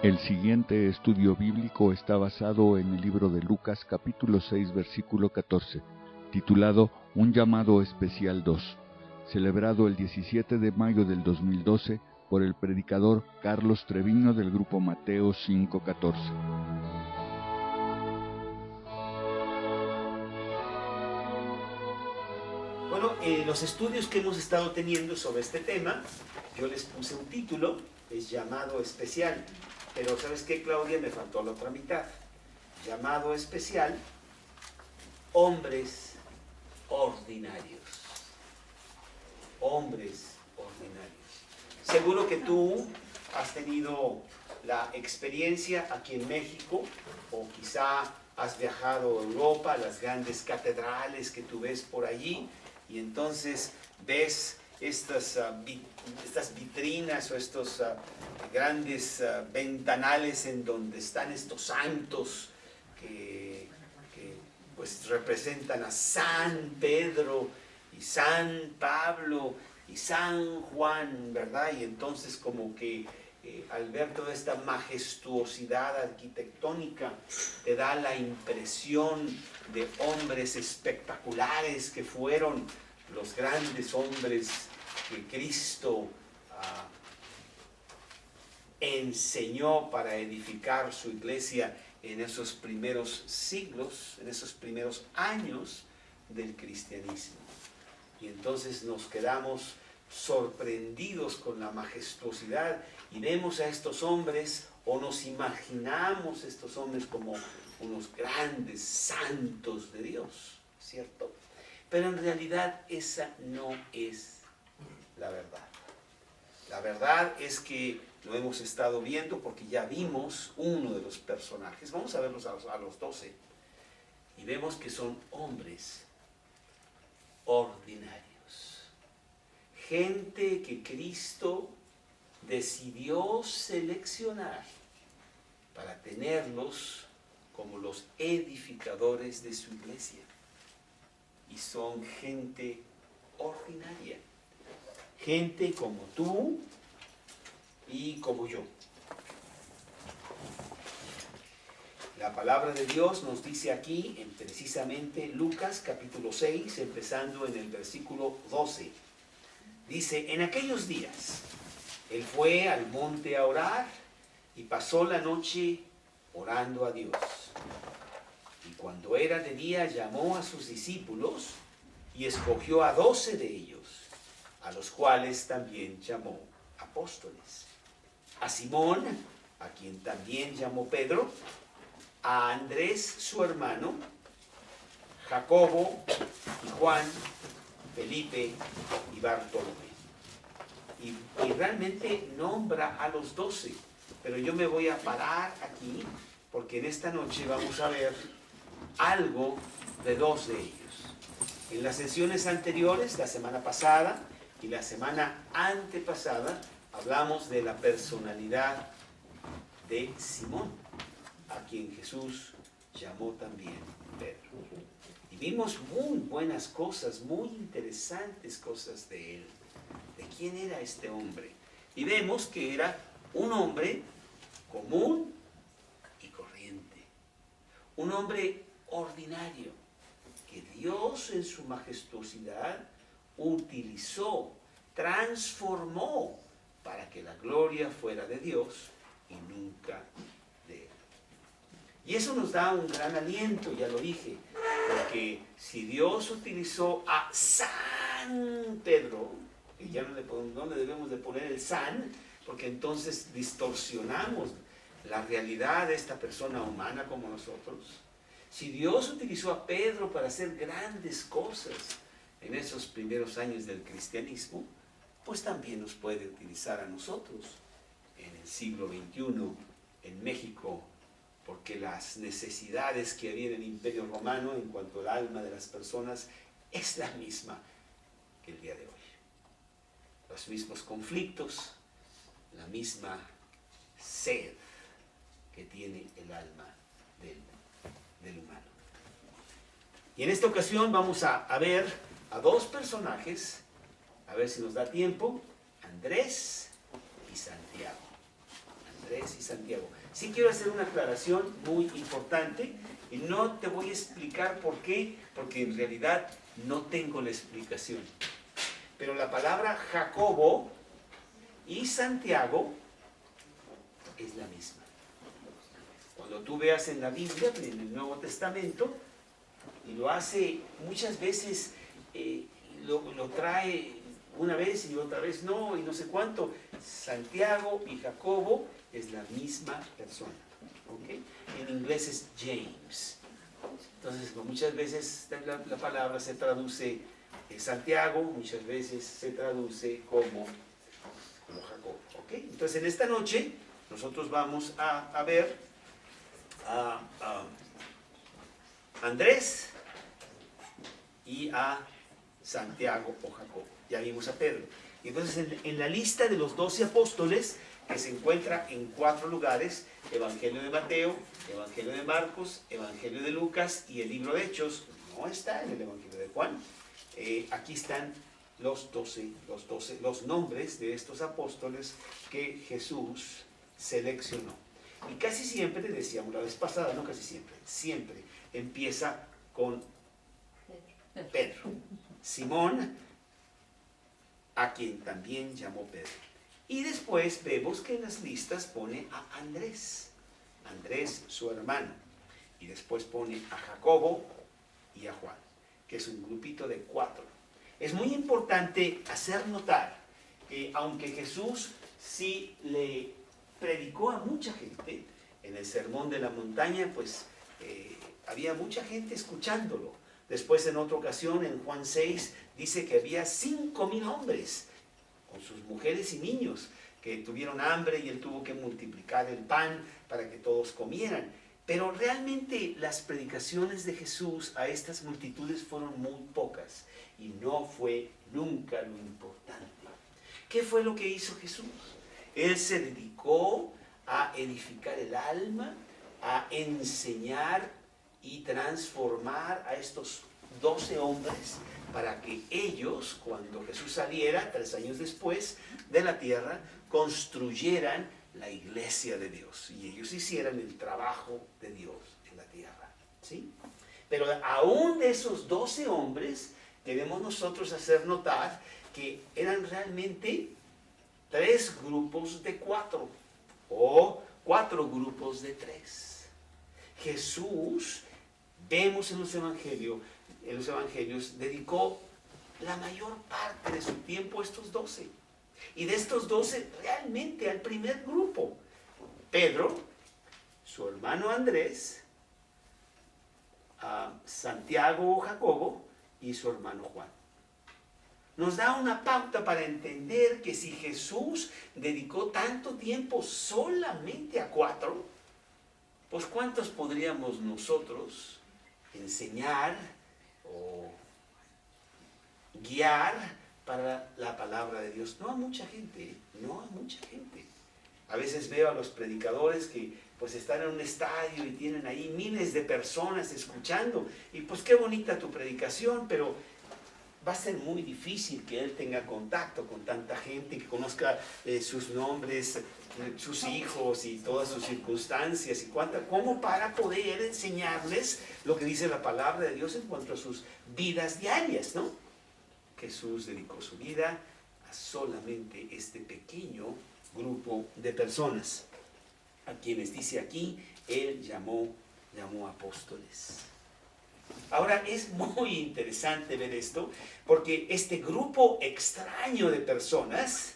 El siguiente estudio bíblico está basado en el libro de Lucas capítulo 6 versículo 14, titulado Un llamado especial 2, celebrado el 17 de mayo del 2012 por el predicador Carlos Treviño del grupo Mateo 5:14. Bueno, los estudios que hemos estado teniendo sobre este tema, yo les puse un título, es llamado especial. Pero ¿sabes qué, Claudia? Me faltó la otra mitad. Llamado especial, hombres ordinarios. Hombres ordinarios. Seguro que tú has tenido la experiencia aquí en México, o quizá has viajado a Europa, las grandes catedrales que tú ves por allí, y entonces ves estas vitrinas o estos grandes ventanales en donde están estos santos que pues representan a San Pedro y San Pablo y San Juan, ¿verdad? Y entonces como que al ver toda esta majestuosidad arquitectónica te da la impresión de hombres espectaculares que fueron los grandes hombres que Cristo enseñó para edificar su iglesia en esos primeros siglos, en esos primeros años del cristianismo. Y entonces nos quedamos sorprendidos con la majestuosidad y vemos a estos hombres, o nos imaginamos a estos hombres como unos grandes santos de Dios, ¿cierto? Pero en realidad esa no es la verdad. La verdad es que lo hemos estado viendo porque ya vimos uno de los personajes. Vamos a verlos a los 12. Y vemos que son hombres ordinarios. Gente que Cristo decidió seleccionar para tenerlos como los edificadores de su iglesia. Y son gente ordinaria. Gente como tú y como yo. La palabra de Dios nos dice aquí, en precisamente Lucas capítulo 6, empezando en el versículo 12. Dice, en aquellos días, él fue al monte a orar y pasó la noche orando a Dios. Y cuando era de día llamó a sus discípulos y escogió a 12 de ellos, a los cuales también llamó apóstoles. A Simón, a quien también llamó Pedro, a Andrés su hermano, Jacobo y Juan, Felipe y Bartolomé. Y realmente nombra a los 12, pero yo me voy a parar aquí porque en esta noche vamos a ver algo de 2 de ellos. En las sesiones anteriores, la semana pasada y la semana antepasada, hablamos de la personalidad de Simón, a quien Jesús llamó también Pedro. Y vimos muy buenas cosas, muy interesantes cosas de él. ¿De quién era este hombre? Y vemos que era un hombre común y corriente. Un hombre ordinario que Dios en su majestuosidad utilizó, transformó para que la gloria fuera de Dios y nunca de él. Y eso nos da un gran aliento, ya lo dije, porque si Dios utilizó a San Pedro, que ya no le debemos de poner el San, porque entonces distorsionamos la realidad de esta persona humana como nosotros. Si Dios utilizó a Pedro para hacer grandes cosas en esos primeros años del cristianismo, pues también nos puede utilizar a nosotros en el siglo XXI en México, porque las necesidades que había en el Imperio Romano en cuanto al alma de las personas es la misma que el día de hoy. Los mismos conflictos, la misma sed que tiene el alma del humano. Y en esta ocasión vamos a ver a 2 personajes, a ver si nos da tiempo, Andrés y Santiago. Andrés y Santiago. Sí quiero hacer una aclaración muy importante y no te voy a explicar por qué, porque en realidad no tengo la explicación. Pero la palabra Jacobo y Santiago es la misma. Cuando tú veas en la Biblia, en el Nuevo Testamento, y lo hace muchas veces, lo trae una vez y otra vez no, y no sé cuánto. Santiago y Jacobo es la misma persona. ¿Okay? En inglés es James. Entonces, muchas veces la palabra se traduce Santiago, muchas veces se traduce como Jacobo. ¿Okay? Entonces, en esta noche, nosotros vamos a ver a Andrés y a Santiago o Jacobo. Ya vimos a Pedro. Y entonces en la lista de los 12 apóstoles, que se encuentra en 4 lugares, Evangelio de Mateo, Evangelio de Marcos, Evangelio de Lucas y el libro de Hechos, no está en el Evangelio de Juan. Aquí están los nombres de estos apóstoles que Jesús seleccionó. Y casi siempre, decíamos la vez pasada, no casi siempre, siempre empieza con Pedro. Simón, a quien también llamó Pedro. Y después vemos que en las listas pone a Andrés, su hermano. Y después pone a Jacobo y a Juan, que es un grupito de 4. Es muy importante hacer notar que aunque Jesús sí le predicó a mucha gente, en el Sermón de la Montaña, pues había mucha gente escuchándolo. Después, en otra ocasión, en Juan 6, dice que había 5,000 hombres, con sus mujeres y niños, que tuvieron hambre y él tuvo que multiplicar el pan para que todos comieran. Pero realmente las predicaciones de Jesús a estas multitudes fueron muy pocas y no fue nunca lo importante. ¿Qué fue lo que hizo Jesús? Él se dedicó a edificar el alma, a enseñar y transformar a estos 12 hombres para que ellos, cuando Jesús saliera 3 años después de la tierra, construyeran la iglesia de Dios y ellos hicieran el trabajo de Dios en la tierra, ¿sí? Pero aún de esos 12 hombres debemos nosotros hacer notar que eran realmente 3 grupos de 4 o 4 grupos de 3. Jesús, vemos en los evangelios, dedicó la mayor parte de su tiempo a estos 12. Y de estos 12, realmente al primer grupo, Pedro, su hermano Andrés, Santiago o Jacobo y su hermano Juan. Nos da una pauta para entender que si Jesús dedicó tanto tiempo solamente a 4, pues ¿cuántos podríamos nosotros enseñar o guiar para la palabra de Dios? No a mucha gente, no a mucha gente. A veces veo a los predicadores que pues están en un estadio y tienen ahí miles de personas escuchando y pues qué bonita tu predicación, pero va a ser muy difícil que él tenga contacto con tanta gente, que conozca sus nombres, sus hijos y todas sus circunstancias y cómo para poder enseñarles lo que dice la palabra de Dios en cuanto a sus vidas diarias, ¿no? Jesús dedicó su vida a solamente este pequeño grupo de personas, a quienes dice aquí, él llamó apóstoles. Ahora es muy interesante ver esto, porque este grupo extraño de personas,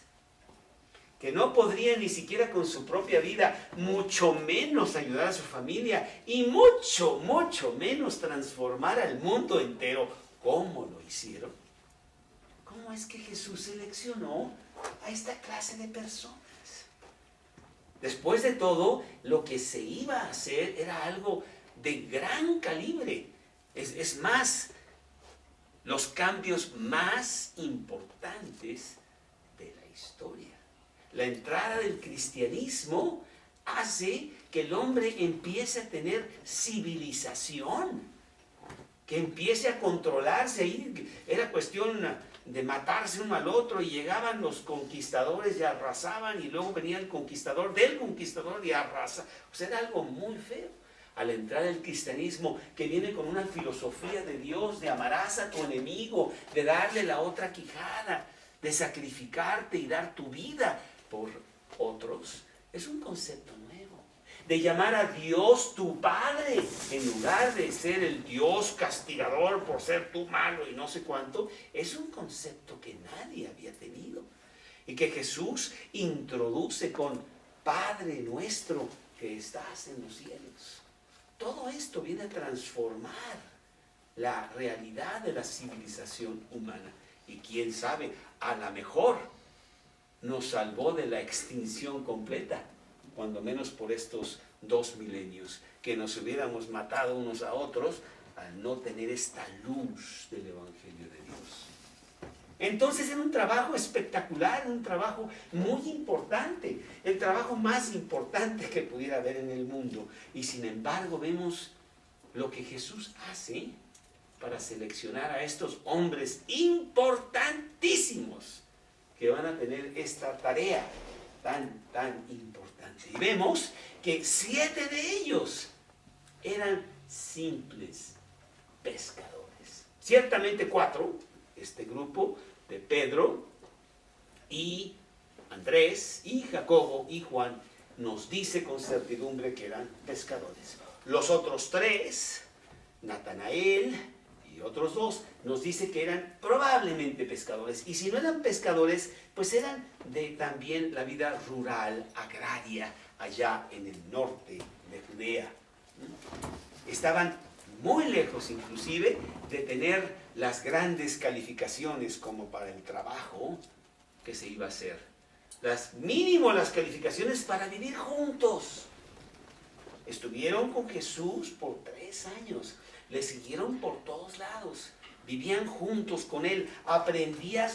que no podrían ni siquiera con su propia vida, mucho menos ayudar a su familia, y mucho, mucho menos transformar al mundo entero, ¿cómo lo hicieron? ¿Cómo es que Jesús seleccionó a esta clase de personas? Después de todo, lo que se iba a hacer era algo de gran calibre. Es más, los cambios más importantes de la historia. La entrada del cristianismo hace que el hombre empiece a tener civilización, que empiece a controlarse. Ahí era cuestión de matarse uno al otro, y llegaban los conquistadores y arrasaban, y luego venía el conquistador del conquistador y arrasa. O sea, era algo muy feo. Al entrar el cristianismo, que viene con una filosofía de Dios, de amarás a tu enemigo, de darle la otra quijada, de sacrificarte y dar tu vida por otros, es un concepto nuevo. De llamar a Dios tu Padre, en lugar de ser el Dios castigador por ser tú malo y no sé cuánto, es un concepto que nadie había tenido. Y que Jesús introduce con Padre nuestro que estás en los cielos. Todo esto viene a transformar la realidad de la civilización humana. Y quién sabe, a lo mejor nos salvó de la extinción completa, cuando menos por estos 2 milenios, que nos hubiéramos matado unos a otros al no tener esta luz del Evangelio de Dios. Entonces era un trabajo espectacular, un trabajo muy importante, el trabajo más importante que pudiera haber en el mundo. Y sin embargo vemos lo que Jesús hace para seleccionar a estos hombres importantísimos que van a tener esta tarea tan importante. Y vemos que 7 de ellos eran simples pescadores. Ciertamente 4, este grupo de Pedro y Andrés y Jacobo y Juan, nos dice con certidumbre que eran pescadores. Los otros 3, Natanael y otros 2, nos dice que eran probablemente pescadores. Y si no eran pescadores, pues eran de también la vida rural, agraria, allá en el norte de Judea. Estaban muy lejos inclusive de tener las grandes calificaciones como para el trabajo que se iba a hacer. Mínimo las calificaciones para vivir juntos. Estuvieron con Jesús por 3 años. Le siguieron por todos lados. Vivían juntos con Él. Aprendían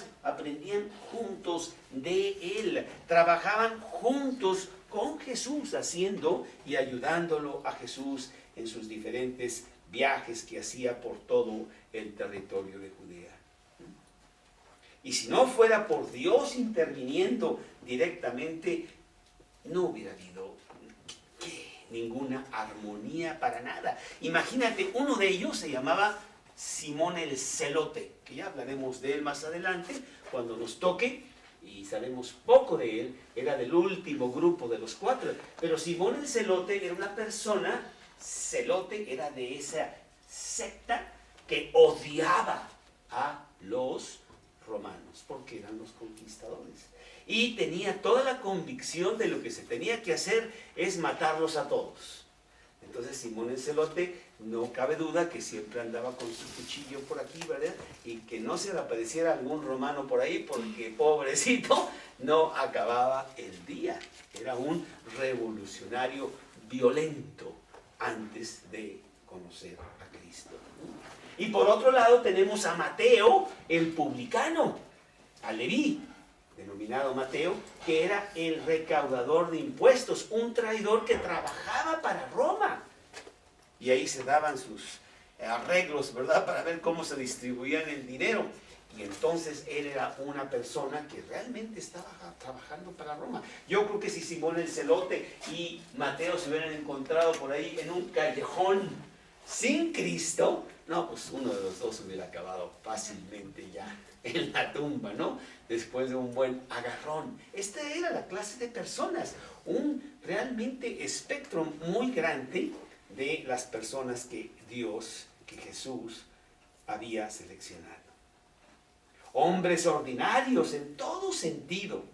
juntos de Él. Trabajaban juntos con Jesús, haciendo y ayudándolo a Jesús en sus diferentes viajes que hacía por todo el territorio de Judea. Y si no fuera por Dios interviniendo directamente, no hubiera habido ninguna armonía para nada. Imagínate, uno de ellos se llamaba Simón el Celote, que ya hablaremos de él más adelante, cuando nos toque, y sabemos poco de él. Era del último grupo de los 4, pero Simón el Celote era una persona, celote era de esa secta que odiaba a los romanos, porque eran los conquistadores. Y tenía toda la convicción de lo que se tenía que hacer es matarlos a todos. Entonces Simón el Celote, no cabe duda que siempre andaba con su cuchillo por aquí, ¿verdad? Y que no se le apareciera algún romano por ahí, porque pobrecito no acababa el día. Era un revolucionario violento antes de conocer a Cristo. Y por otro lado tenemos a Mateo, el publicano, a Leví, denominado Mateo, que era el recaudador de impuestos, un traidor que trabajaba para Roma. Y ahí se daban sus arreglos, ¿verdad?, para ver cómo se distribuían el dinero. Y entonces él era una persona que realmente estaba trabajando para Roma. Yo creo que si Simón el Celote y Mateo se hubieran encontrado por ahí en un callejón sin Cristo, no, pues uno de los dos hubiera acabado fácilmente ya en la tumba, ¿no? Después de un buen agarrón. Esta era la clase de personas, un realmente espectro muy grande de las personas que Jesús había seleccionado. Hombres ordinarios en todo sentido.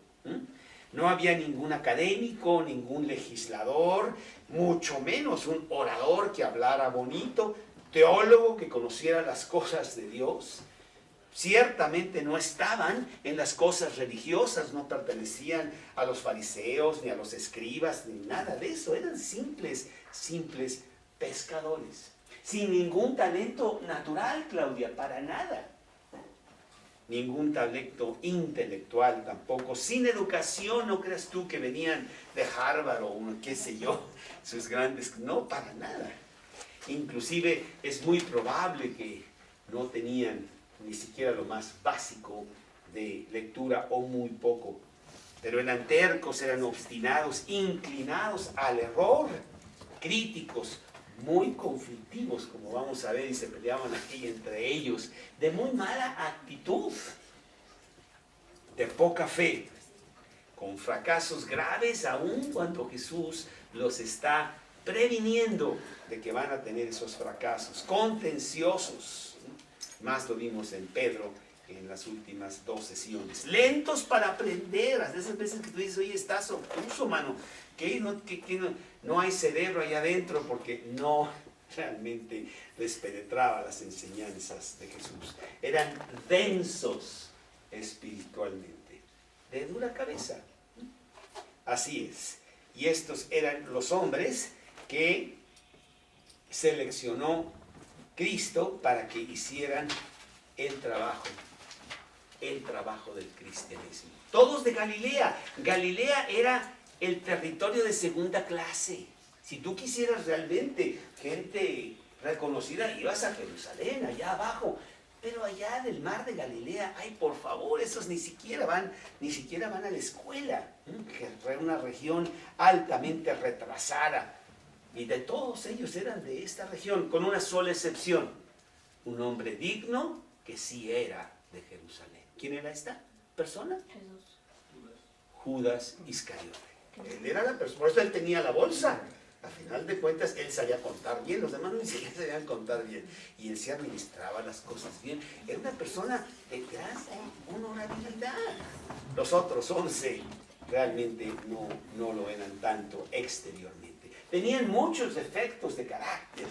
No había ningún académico, ningún legislador, mucho menos un orador que hablara bonito, teólogo que conociera las cosas de Dios. Ciertamente no estaban en las cosas religiosas, no pertenecían a los fariseos, ni a los escribas, ni nada de eso. Eran simples pescadores. Sin ningún talento natural, Claudia, para nada. Ningún talento intelectual tampoco. Sin educación, no creas tú que venían de Harvard o qué sé yo, sus grandes... No, para nada. Inclusive es muy probable que no tenían ni siquiera lo más básico de lectura o muy poco. Pero eran tercos, eran obstinados, inclinados al error, críticos, muy conflictivos, como vamos a ver, y se peleaban aquí entre ellos, de muy mala actitud, de poca fe, con fracasos graves, aun cuando Jesús los está previniendo de que van a tener esos fracasos, contenciosos. Más lo vimos en Pedro en las últimas 2 sesiones. Lentos para aprender, de esas veces que tú dices, oye, estás obtuso, mano, que no hay cerebro allá adentro, porque no realmente les penetraba las enseñanzas de Jesús. Eran densos espiritualmente, de dura cabeza. Así es. Y estos eran los hombres que seleccionó Cristo para que hicieran el trabajo del cristianismo. Todos de Galilea. Galilea era el territorio de segunda clase. Si tú quisieras realmente gente reconocida, ibas a Jerusalén, allá abajo. Pero allá del mar de Galilea, ay, por favor, esos ni siquiera van a la escuela. Era una región altamente retrasada. Y de todos ellos eran de esta región, con una sola excepción. Un hombre digno que sí era de Jerusalén. ¿Quién era esta persona? Jesús. Judas Iscariote. Él era la persona, por eso él tenía la bolsa. A final de cuentas, él sabía contar bien, los demás ni siquiera sabían contar bien. Y él se administraba las cosas bien. Era una persona de gran honorabilidad. Los otros 11 realmente no lo eran tanto exteriormente. Tenían muchos defectos de carácter.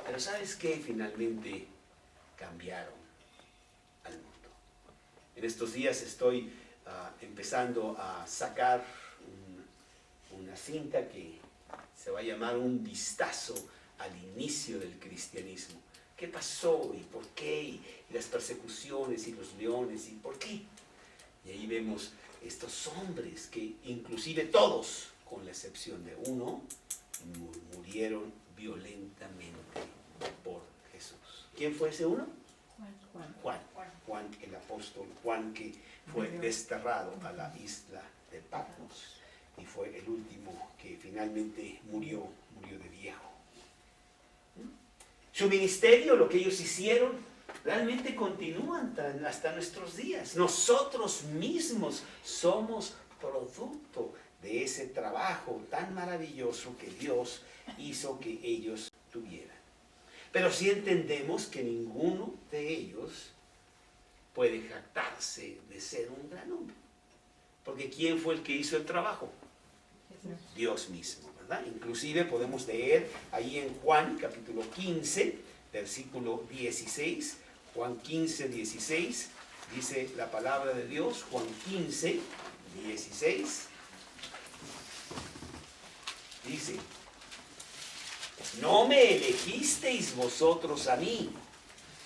Pero ¿sabes qué? Finalmente cambiaron al mundo. En estos días estoy empezando a sacar una cinta que se va a llamar Un vistazo al inicio del cristianismo. ¿Qué pasó y por qué? Y las persecuciones y los leones y por qué. Y ahí vemos estos hombres que inclusive todos, con la excepción de uno, murieron violentamente por Jesús. ¿Quién fue ese uno? Juan el apóstol, Juan que fue desterrado a la isla de Patmos y fue el último que finalmente murió de viejo. Su ministerio, lo que ellos hicieron, realmente continúan hasta nuestros días. Nosotros mismos somos producto de ese trabajo tan maravilloso que Dios hizo que ellos tuvieran. Pero sí entendemos que ninguno de ellos puede jactarse de ser un gran hombre. Porque ¿quién fue el que hizo el trabajo? Jesús. Dios mismo, ¿verdad? Inclusive podemos leer ahí en Juan capítulo 15, versículo 16. Juan 15, 16, dice la palabra de Dios. Juan 15, 16. Dice: no me elegisteis vosotros a mí,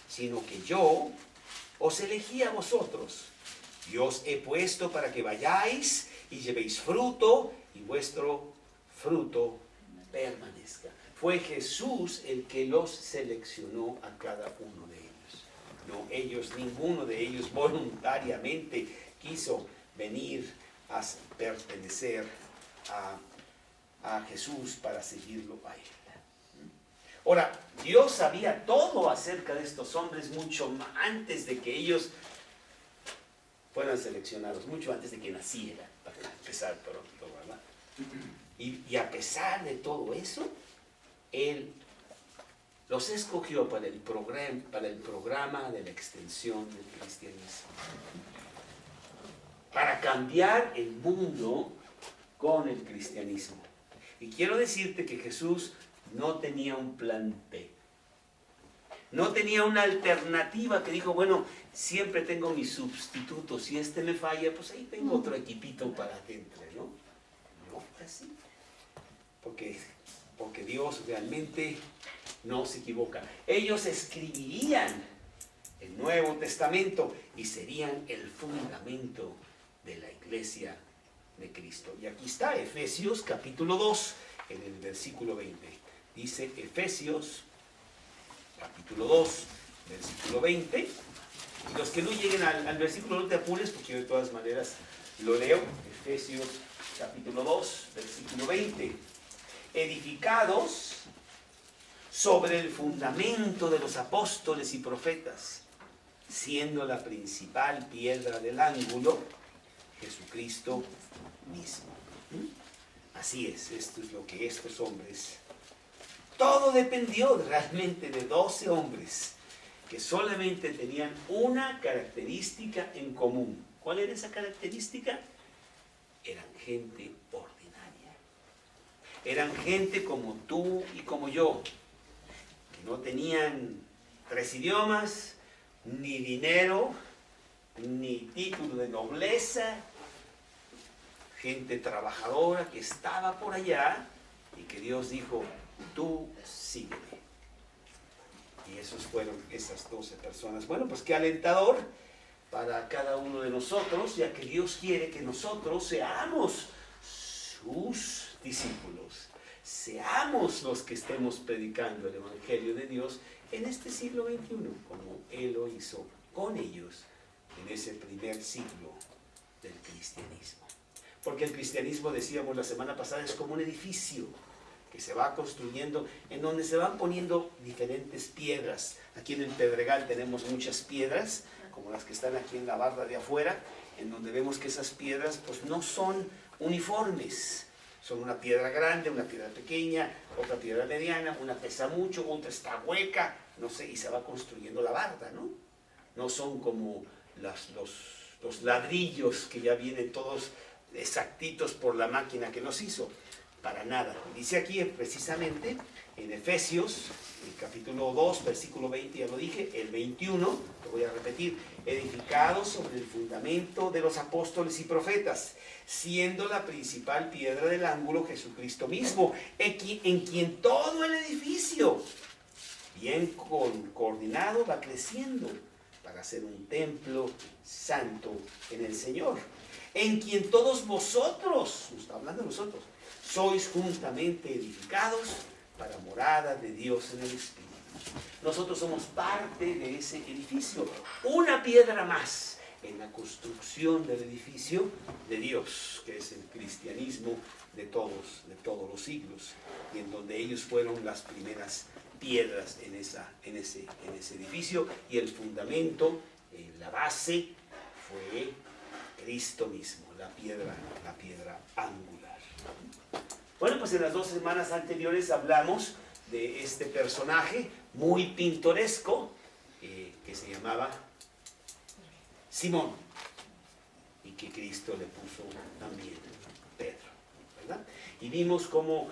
sino que yo os elegí a vosotros. Y os he puesto para que vayáis y llevéis fruto, y vuestro fruto permanezca. Fue Jesús el que los seleccionó a cada uno de ellos. No, ninguno de ellos voluntariamente quiso venir a pertenecer a Jesús para seguirlo a él. Ahora, Dios sabía todo acerca de estos hombres mucho antes de que ellos fueran seleccionados, mucho antes de que nacieran, para empezar pronto, ¿verdad? Y a pesar de todo eso, Él los escogió para el programa de la extensión del cristianismo. Para cambiar el mundo con el cristianismo. Y quiero decirte que Jesús no tenía un plan B. No tenía una alternativa que dijo, bueno, siempre tengo mis sustitutos. Si este me falla, pues ahí tengo otro equipito para que entre, ¿no? No fue así. Porque Dios realmente no se equivoca. Ellos escribirían el Nuevo Testamento y serían el fundamento de la iglesia de Cristo. Y aquí está Efesios capítulo 2, en el versículo 20. Dice Efesios capítulo 2, versículo 20. Y los que no lleguen al versículo, no te apures, porque yo de todas maneras lo leo. Efesios capítulo 2, versículo 20. Edificados sobre el fundamento de los apóstoles y profetas, siendo la principal piedra del ángulo Jesucristo mismo. Así es, esto es lo que estos hombres... Todo dependió realmente de 12 hombres que solamente tenían una característica en común. ¿Cuál era esa característica? Eran gente ordinaria. Eran gente como tú y como yo, que no tenían 3 idiomas, ni dinero, ni título de nobleza. Gente trabajadora que estaba por allá y que Dios dijo: tú sígueme. Y esos fueron esas 12 personas. Bueno, pues qué alentador para cada uno de nosotros, ya que Dios quiere que nosotros seamos sus discípulos, seamos los que estemos predicando el Evangelio de Dios en este siglo XXI, como Él lo hizo con ellos en ese primer siglo del cristianismo. Porque el cristianismo, decíamos la semana pasada, es como un edificio que se va construyendo, en donde se van poniendo diferentes piedras. Aquí en el Pedregal tenemos muchas piedras, como las que están aquí en la barra de afuera, en donde vemos que esas piedras pues no son uniformes. Son una piedra grande, una piedra pequeña, otra piedra mediana, una pesa mucho, otra está hueca, no sé, y se va construyendo la barda, ¿no? No son como los ladrillos que ya vienen todos exactitos por la máquina que los hizo. Para nada. Dice aquí precisamente en Efesios, el capítulo 2, versículo 20, ya lo dije, el 21, lo voy a repetir: edificados sobre el fundamento de los apóstoles y profetas, siendo la principal piedra del ángulo Jesucristo mismo, en quien todo el edificio, bien coordinado, va creciendo para ser un templo santo en el Señor, en quien todos vosotros, nos está hablando de nosotros, sois juntamente edificados para morada de Dios en el Espíritu. Nosotros somos parte de ese edificio, una piedra más en la construcción del edificio de Dios, que es el cristianismo de todos los siglos, y en donde ellos fueron las primeras piedras en ese edificio, y el fundamento, la base, fue Cristo mismo, la piedra angular. Bueno, pues en las 2 semanas anteriores hablamos de este personaje muy pintoresco que se llamaba Simón, y que Cristo le puso también Pedro, ¿verdad? Y vimos cómo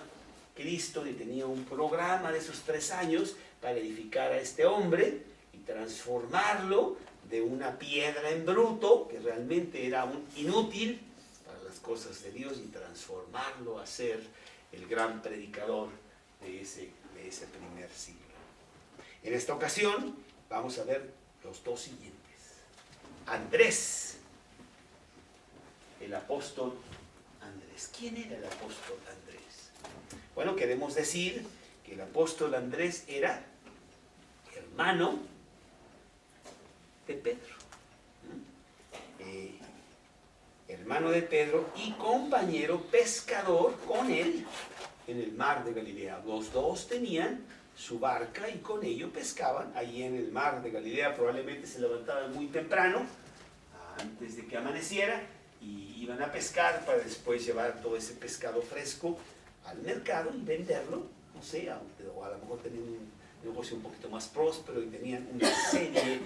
Cristo le tenía un programa de esos 3 años para edificar a este hombre y transformarlo de una piedra en bruto, que realmente era un inútil para las cosas de Dios, y transformarlo a ser el gran predicador de ese primer siglo. En esta ocasión vamos a ver los 2 siguientes. Andrés, el apóstol Andrés. ¿Quién era el apóstol Andrés? Bueno, queremos decir que el apóstol Andrés era hermano de Pedro. Hermano de Pedro y compañero pescador con él en el mar de Galilea. Los dos tenían su barca y con ello pescaban ahí en el mar de Galilea. Probablemente se levantaban muy temprano, antes de que amaneciera, y iban a pescar para después llevar todo ese pescado fresco al mercado y venderlo. No sé, o a lo mejor tenían un negocio un poquito más próspero y tenían una serie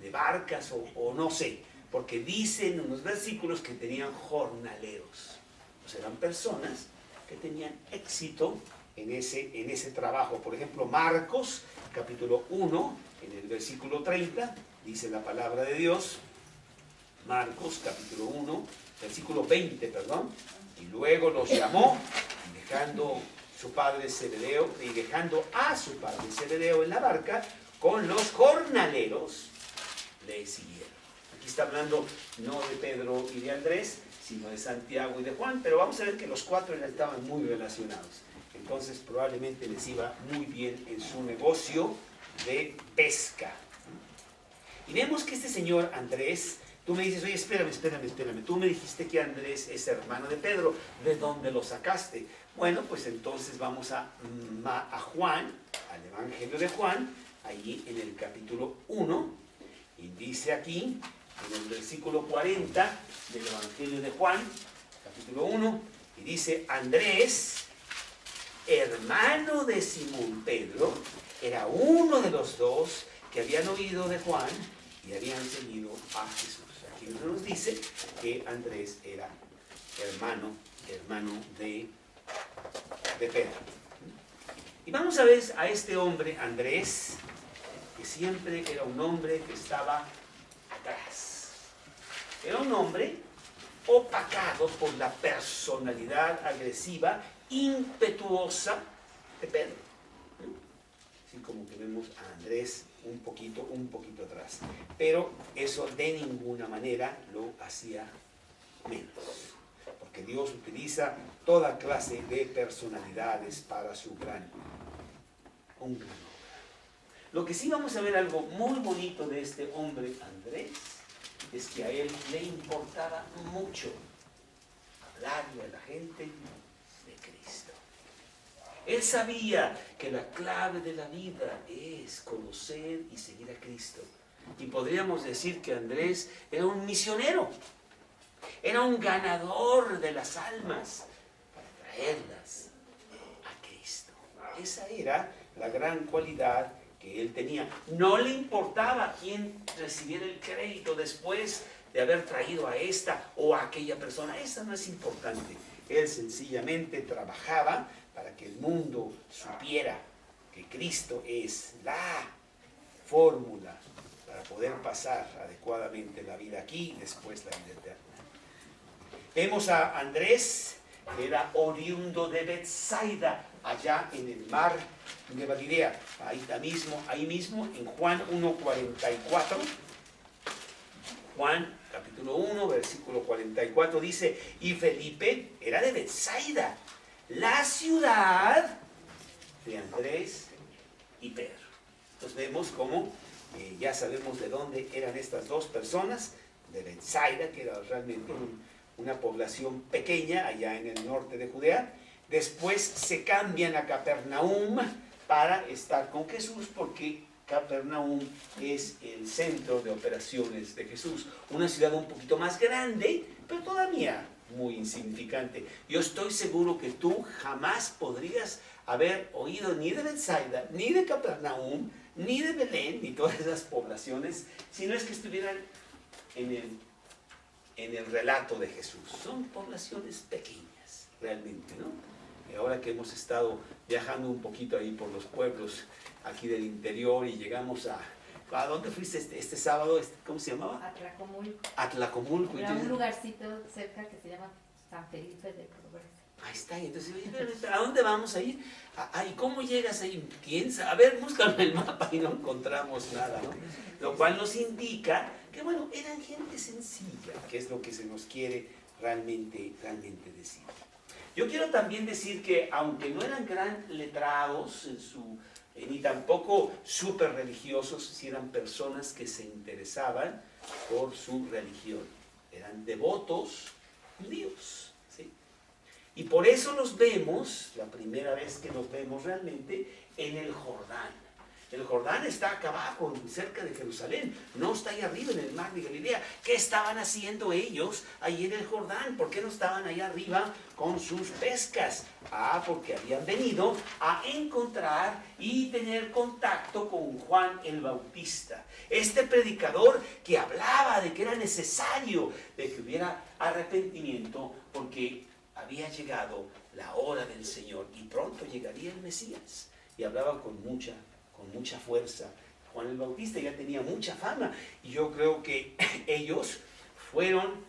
de barcas o no sé, porque dicen unos versículos que tenían jornaleros. O sea, eran personas que tenían éxito en ese trabajo. Por ejemplo, Marcos, capítulo 1, en el versículo 30, dice la palabra de Dios. Marcos, capítulo 1, versículo 20, perdón. Y luego los llamó, dejando su padre Zebedeo, y dejando a su padre Zebedeo en la barca, con los jornaleros, le siguieron. Aquí está hablando no de Pedro y de Andrés, sino de Santiago y de Juan, pero vamos a ver que los 4 ya estaban muy relacionados. Entonces probablemente les iba muy bien en su negocio de pesca. Y vemos que este señor Andrés, tú me dices, oye, espérame, tú me dijiste que Andrés es hermano de Pedro, ¿de dónde lo sacaste? Bueno, pues entonces vamos a Juan, al Evangelio de Juan, allí en el capítulo 1, y dice aquí, en el versículo 40 del Evangelio de Juan, capítulo 1, y dice, Andrés, hermano de Simón Pedro, era uno de los dos que habían oído de Juan y habían seguido a Jesús. Aquí nos dice que Andrés era hermano de Pedro. Y vamos a ver a este hombre, Andrés, que siempre era un hombre que estaba atrás. Era un hombre opacado por la personalidad agresiva, impetuosa de Pedro. Así como que vemos a Andrés un poquito atrás. Pero eso de ninguna manera lo hacía menos. Porque Dios utiliza toda clase de personalidades para un gran obra. Lo que sí vamos a ver algo muy bonito de este hombre Andrés es que a él le importaba mucho hablarle a la gente de Cristo. Él sabía que la clave de la vida es conocer y seguir a Cristo. Y podríamos decir que Andrés era un misionero, era un ganador de las almas para traerlas a Cristo. Esa era la gran cualidad que él tenía. No le importaba quién recibiera el crédito después de haber traído a esta o a aquella persona. Esa no es importante. Él sencillamente trabajaba para que el mundo supiera que Cristo es la fórmula para poder pasar adecuadamente la vida aquí y después la vida eterna. Vemos a Andrés, que era oriundo de Betsaida, allá en el mar de Galilea, ahí mismo en Juan 1:44. Juan capítulo 1, versículo 44 dice, y Felipe era de Betsaida, la ciudad de Andrés y Pedro. Entonces vemos cómo ya sabemos de dónde eran estas dos personas, de Betsaida, que era realmente una población pequeña allá en el norte de Judea. Después se cambian a Capernaum para estar con Jesús, porque Capernaum es el centro de operaciones de Jesús. Una ciudad un poquito más grande, pero todavía muy insignificante. Yo estoy seguro que tú jamás podrías haber oído ni de Betsaida, ni de Capernaum, ni de Belén, ni todas esas poblaciones, si no es que estuvieran en el relato de Jesús. Son poblaciones pequeñas, realmente, ¿no? Y ahora que hemos estado viajando un poquito ahí por los pueblos aquí del interior y llegamos ¿a dónde fuiste este sábado? ¿Cómo se llamaba? Atlacomulco. Atlacomulco. Era un lugarcito cerca que se llama San Felipe de Progreso. Ahí está, y entonces, ¿a dónde vamos a ir? ¿Y cómo llegas ahí? ¿Quién sabe? A ver, búscame el mapa y no encontramos nada, ¿no? Lo cual nos indica que, bueno, eran gente sencilla, que es lo que se nos quiere realmente decir. Yo quiero también decir que, aunque no eran gran letrados ni tampoco súper religiosos, sí eran personas que se interesaban por su religión. Eran devotos judíos, ¿sí? Y por eso los vemos, la primera vez que los vemos realmente, en el Jordán. El Jordán está acá abajo, cerca de Jerusalén, no está ahí arriba en el mar de Galilea. ¿Qué estaban haciendo ellos ahí en el Jordán? ¿Por qué no estaban allá arriba con sus pescas? Porque habían venido a encontrar y tener contacto con Juan el Bautista. Este predicador que hablaba de que era necesario de que hubiera arrepentimiento porque había llegado la hora del Señor y pronto llegaría el Mesías. Y hablaba con mucha fuerza. Juan el Bautista ya tenía mucha fama y yo creo que ellos fueron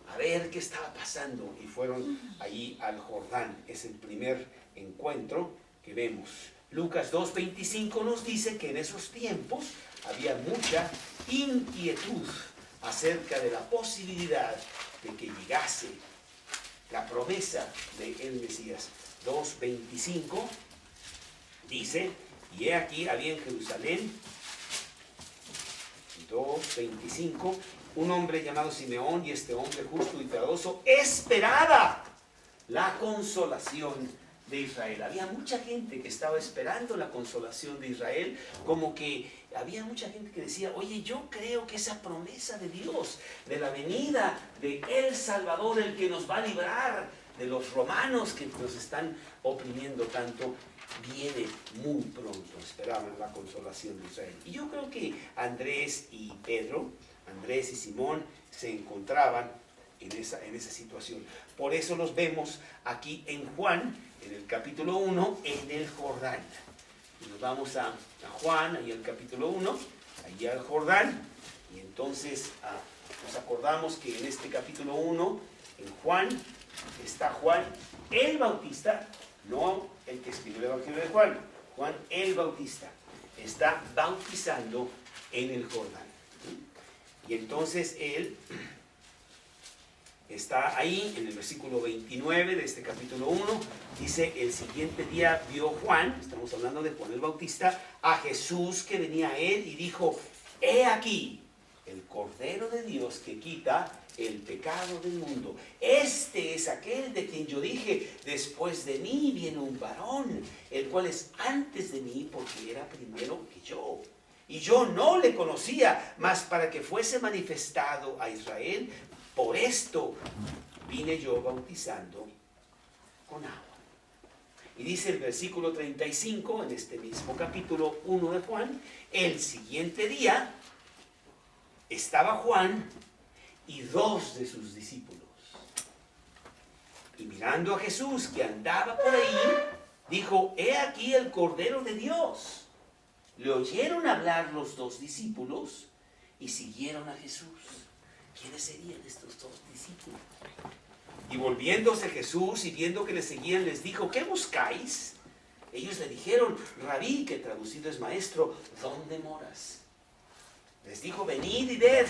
a ver qué estaba pasando y fueron allí al Jordán. Es el primer encuentro que vemos. Lucas 2:25 nos dice que en esos tiempos había mucha inquietud acerca de la posibilidad de que llegase la promesa del Mesías. 2:25 dice, y he aquí había en Jerusalén, 2:25, un hombre llamado Simeón, y este hombre justo y piadoso esperaba la consolación de Israel. Había mucha gente que estaba esperando la consolación de Israel, como que había mucha gente que decía, oye, yo creo que esa promesa de Dios, de la venida de el Salvador, el que nos va a librar de los romanos que nos están oprimiendo tanto, viene muy pronto. Esperaban la consolación de Israel. Y yo creo que Andrés y Pedro, Andrés y Simón, se encontraban en esa situación. Por eso los vemos aquí en Juan, en el capítulo 1, en el Jordán. Y nos vamos a Juan, ahí al capítulo 1, ahí al Jordán. Y entonces nos acordamos que en este capítulo 1, en Juan, está Juan el Bautista, no el que escribió el Evangelio de Juan. Juan el Bautista está bautizando en el Jordán. Y entonces él está ahí en el versículo 29 de este capítulo 1. Dice, el siguiente día vio Juan, estamos hablando de Juan el Bautista, a Jesús que venía a él y dijo, he aquí el Cordero de Dios que quita el pecado del mundo. Este es aquel de quien yo dije, después de mí viene un varón, el cual es antes de mí porque era primero que yo. Y yo no le conocía, mas para que fuese manifestado a Israel, por esto vine yo bautizando con agua. Y dice el versículo 35, en este mismo capítulo 1 de Juan, el siguiente día estaba Juan y 2 de sus discípulos. Y mirando a Jesús que andaba por ahí, dijo, he aquí el Cordero de Dios. Le oyeron hablar los 2 discípulos y siguieron a Jesús. ¿Quiénes serían estos 2 discípulos? Y volviéndose Jesús y viendo que le seguían, les dijo, ¿qué buscáis? Ellos le dijeron, Rabí, que traducido es maestro, ¿dónde moras? Les dijo, venid y ved.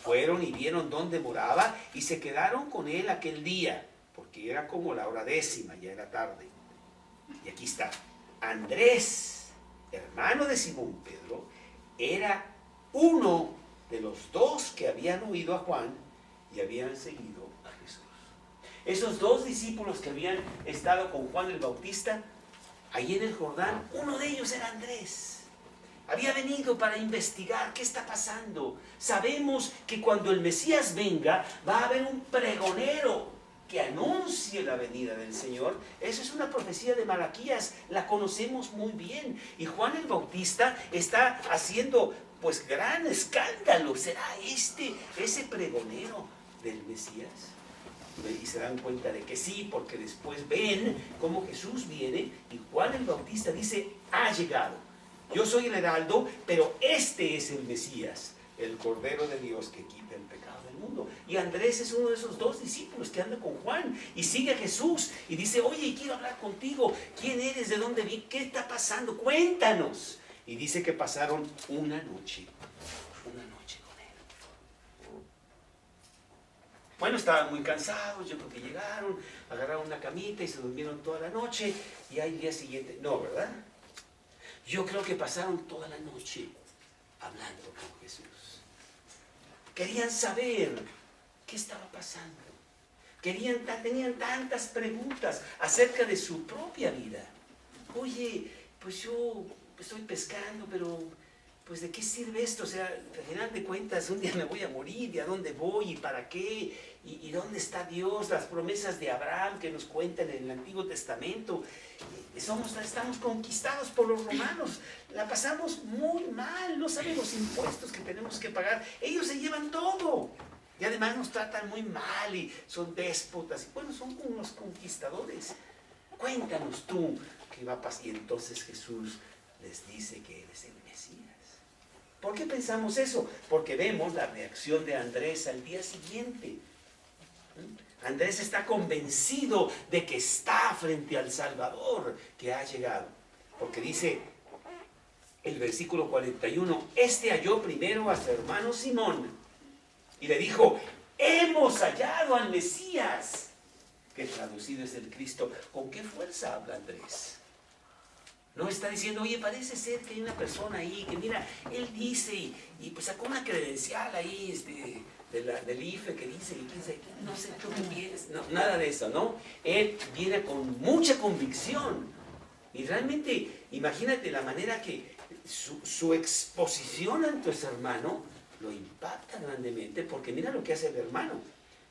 Fueron y vieron dónde moraba y se quedaron con él aquel día, porque era como la hora 10:00, ya era tarde. Y aquí está, Andrés, hermano de Simón Pedro, era uno de los 2 que habían oído a Juan y habían seguido a Jesús. Esos 2 discípulos que habían estado con Juan el Bautista, ahí en el Jordán, uno de ellos era Andrés. Había venido para investigar qué está pasando. Sabemos que cuando el Mesías venga, va a haber un pregonero que anuncie la venida del Señor. Esa es una profecía de Malaquías, la conocemos muy bien. Y Juan el Bautista está haciendo pues gran escándalo. ¿Será ese pregonero del Mesías? Y se dan cuenta de que sí, porque después ven cómo Jesús viene y Juan el Bautista dice, ha llegado. Yo soy el heraldo, pero este es el Mesías, el Cordero de Dios que quita el pecado del mundo. Y Andrés es uno de esos 2 discípulos que anda con Juan y sigue a Jesús y dice, oye, quiero hablar contigo. ¿Quién eres? ¿De dónde vienes? ¿Qué está pasando? Cuéntanos. Y dice que pasaron una noche con él. Bueno, estaban muy cansados, yo creo que llegaron, agarraron una camita y se durmieron toda la noche y al día siguiente, no, ¿verdad? Yo creo que pasaron toda la noche hablando con Jesús. Querían saber qué estaba pasando. Tenían tantas preguntas acerca de su propia vida. Oye, pues yo estoy pescando, pero pues ¿de qué sirve esto? O sea, al final de cuentas, un día me voy a morir, ¿y a dónde voy? ¿Y para qué? ¿Y dónde está Dios? Las promesas de Abraham que nos cuentan en el Antiguo Testamento. Estamos conquistados por los romanos, la pasamos muy mal, no saben los impuestos que tenemos que pagar, ellos se llevan todo y además nos tratan muy mal y son déspotas, y bueno, son como unos conquistadores. Cuéntanos tú qué va a pasar. Y entonces Jesús les dice que Él es el Mesías. ¿Por qué pensamos eso? Porque vemos la reacción de Andrés al día siguiente. Andrés está convencido de que está frente al Salvador que ha llegado. Porque dice el versículo 41, este halló primero a su hermano Simón y le dijo, hemos hallado al Mesías, que traducido es el Cristo. ¿Con qué fuerza habla Andrés? No está diciendo, oye, parece ser que hay una persona ahí que mira, él dice y pues sacó una credencial ahí del IFE que dice, y quién sabe qué, no sé tú qué piensas. No, nada de eso, ¿no? Él viene con mucha convicción. Y realmente, imagínate la manera que su exposición ante su hermano lo impacta grandemente, porque mira lo que hace el hermano.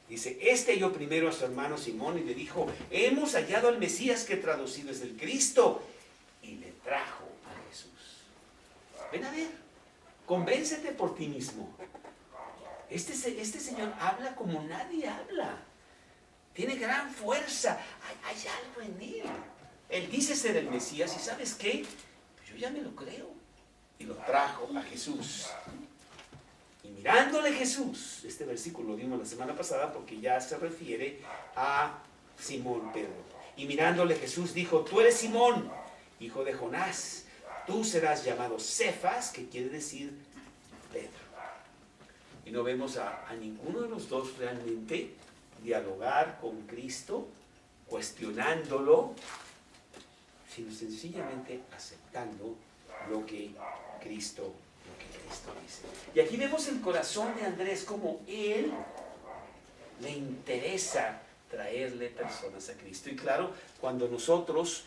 Dice, halló primero a su hermano Simón y le dijo, hemos hallado al Mesías, que traducido es el Cristo, y le trajo a Jesús. Ven a ver, convéncete por ti mismo. Este señor habla como nadie habla. Tiene gran fuerza. Hay algo en él. Él dice ser el Mesías, y ¿sabes qué? Pues yo ya me lo creo. Y lo trajo a Jesús. Y mirándole Jesús, este versículo lo vimos la semana pasada porque ya se refiere a Simón Pedro. Y mirándole Jesús dijo, tú eres Simón, hijo de Jonás, tú serás llamado Cefas, que quiere decir Pedro. Y no vemos a ninguno de los dos realmente dialogar con Cristo, cuestionándolo, sino sencillamente aceptando lo que Cristo dice. Y aquí vemos el corazón de Andrés, como él le interesa traerle personas a Cristo. Y claro, cuando nosotros,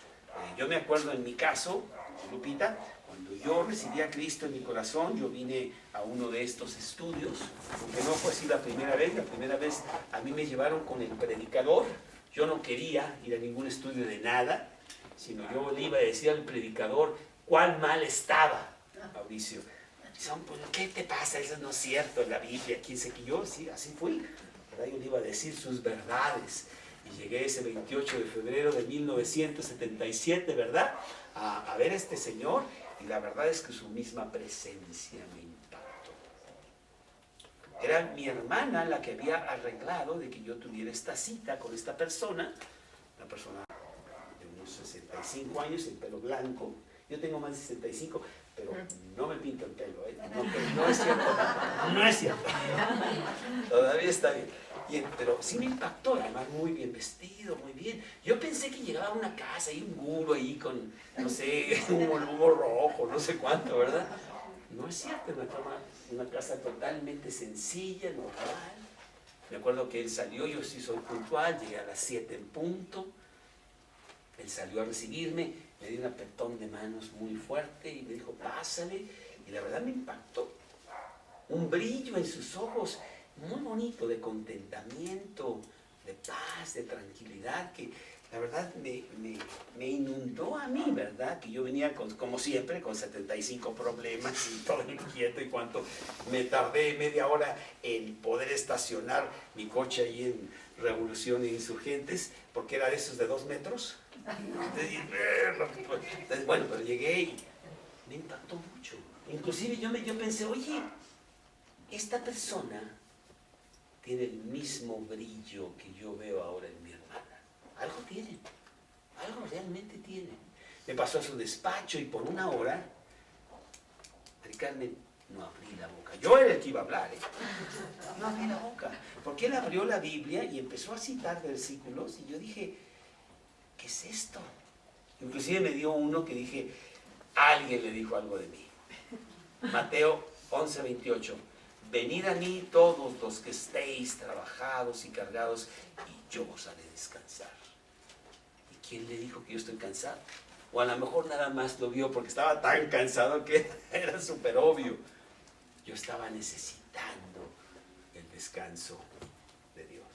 yo me acuerdo en mi caso, Lupita, cuando yo recibí a Cristo en mi corazón, yo vine a uno de estos estudios, porque no fue así la primera vez a mí me llevaron con el predicador. Yo no quería ir a ningún estudio de nada, sino yo le iba a decir al predicador cuál mal estaba, Mauricio. Pues, ¿qué te pasa? Eso no es cierto, la Biblia, quién sé que yo, sí, así fui. ¿Verdad? Yo le iba a decir sus verdades. Y llegué ese 28 de febrero de 1977, ¿verdad? A ver a este señor, y la verdad es que su misma presencia me impactó. Era mi hermana la que había arreglado de que yo tuviera esta cita con esta persona, una persona de unos 65 años, el pelo blanco. Yo tengo más de 65, pero no me pinto el pelo, ¿eh? No es cierto, no es cierto. Todavía está bien. Pero sí me impactó, además muy bien vestido, muy bien. Yo pensé que llegaba a una casa y un guro ahí con, no sé, un humo rojo, no sé cuánto, ¿verdad? No es cierto, una casa totalmente sencilla, normal. Me acuerdo que él salió, yo sí soy puntual, llegué a las 7 en punto. Él salió a recibirme, me dio un apretón de manos muy fuerte y me dijo, pásale. Y la verdad me impactó. Un brillo en sus ojos muy bonito, de contentamiento, de paz, de tranquilidad, que la verdad me inundó a mí, ¿verdad? Que yo venía, como siempre, con 75 problemas y todo inquieto, y cuánto me tardé media hora en poder estacionar mi coche ahí en Revolución e Insurgentes, porque era de esos de 2 metros. Entonces, bueno, pero llegué y me impactó mucho. Inclusive yo pensé, oye, esta persona tiene el mismo brillo que yo veo ahora en mi hermana. Algo tiene, algo realmente tiene. Me pasó a su despacho y por una hora, Mari Carmen, no abrí la boca. Yo era el que iba a hablar, ¿eh? No abrí la boca, porque él abrió la Biblia y empezó a citar versículos y yo dije, ¿qué es esto? Inclusive me dio uno que dije, alguien le dijo algo de mí. Mateo 11:28. Venid a mí todos los que estéis trabajados y cargados, y yo os haré descansar. ¿Y quién le dijo que yo estoy cansado? O a lo mejor nada más lo vio porque estaba tan cansado que era súper obvio. Yo estaba necesitando el descanso de Dios.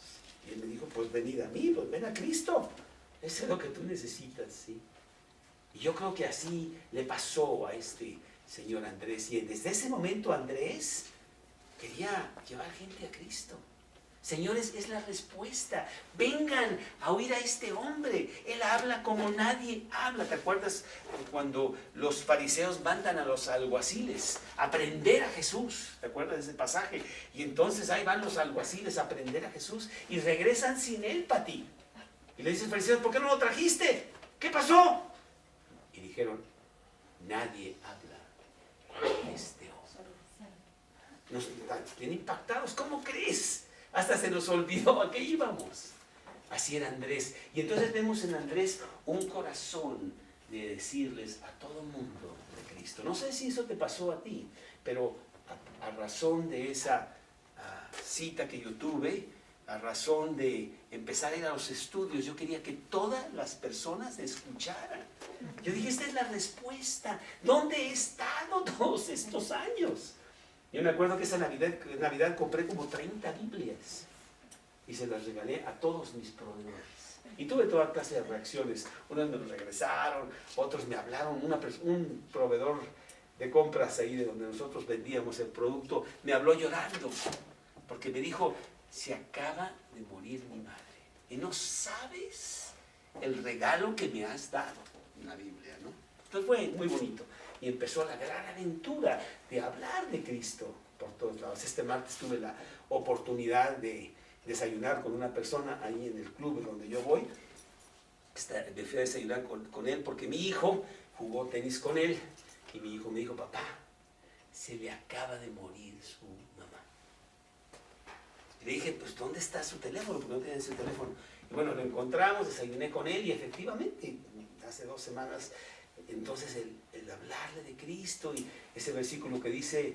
Y él me dijo, pues venid a mí, pues ven a Cristo. Eso es lo que tú necesitas, ¿sí? Y yo creo que así le pasó a este señor Andrés. Y desde ese momento Andrés quería llevar gente a Cristo. Señores, es la respuesta. Vengan a oír a este hombre. Él habla como nadie habla. ¿Te acuerdas cuando los fariseos mandan a los alguaciles a aprender a Jesús? ¿Te acuerdas de ese pasaje? Y entonces ahí van los alguaciles a aprender a Jesús y regresan sin él para ti. Y le dicen, fariseos, ¿por qué no lo trajiste? ¿Qué pasó? Y dijeron, nadie habla de este hombre. Nos tienen impactados, ¿cómo crees? Hasta se nos olvidó a qué íbamos. Así era Andrés. Y entonces vemos en Andrés un corazón de decirles a todo mundo de Cristo. No sé si eso te pasó a ti, pero a razón de esa cita que yo tuve, a razón de empezar a ir a los estudios, yo quería que todas las personas escucharan. Yo dije, esta es la respuesta. ¿Dónde he estado todos estos años? Yo me acuerdo que esa Navidad compré como 30 Biblias y se las regalé a todos mis proveedores. Y tuve toda clase de reacciones. Unos me lo regresaron, otros me hablaron. Un proveedor de compras ahí de donde nosotros vendíamos el producto me habló llorando porque me dijo, se acaba de morir mi madre y no sabes el regalo que me has dado en la Biblia, ¿no? Entonces fue muy bonito y empezó la gran aventura de hablar de Cristo por todos lados. Este martes tuve la oportunidad de desayunar con una persona ahí en el club donde yo voy. Me fui a desayunar con él porque mi hijo jugó tenis con él y mi hijo me dijo, papá, se le acaba de morir su mamá. Y le dije, pues ¿dónde está su teléfono? Porque no tiene su teléfono. Y bueno, lo encontramos, desayuné con él y efectivamente, hace 2 semanas, entonces el hablarle de Cristo y ese versículo que dice,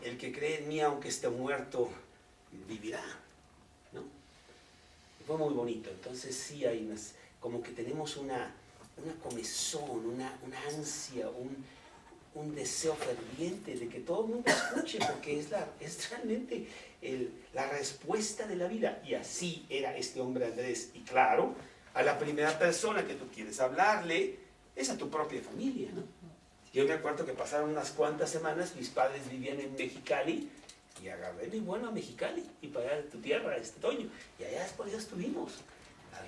el que cree en mí aunque esté muerto, vivirá, ¿no? Y fue muy bonito. Entonces sí hay como que tenemos una comezón, una ansia, un deseo ferviente de que todo el mundo escuche, porque es realmente la respuesta de la vida. Y así era este hombre Andrés. Y claro, a la primera persona que tú quieres hablarle es a tu propia familia, ¿no? Yo me acuerdo que pasaron unas cuantas semanas, mis padres vivían en Mexicali, y agarré mi vuelo a Mexicali, y para allá de tu tierra, Toño, y allá después ya estuvimos.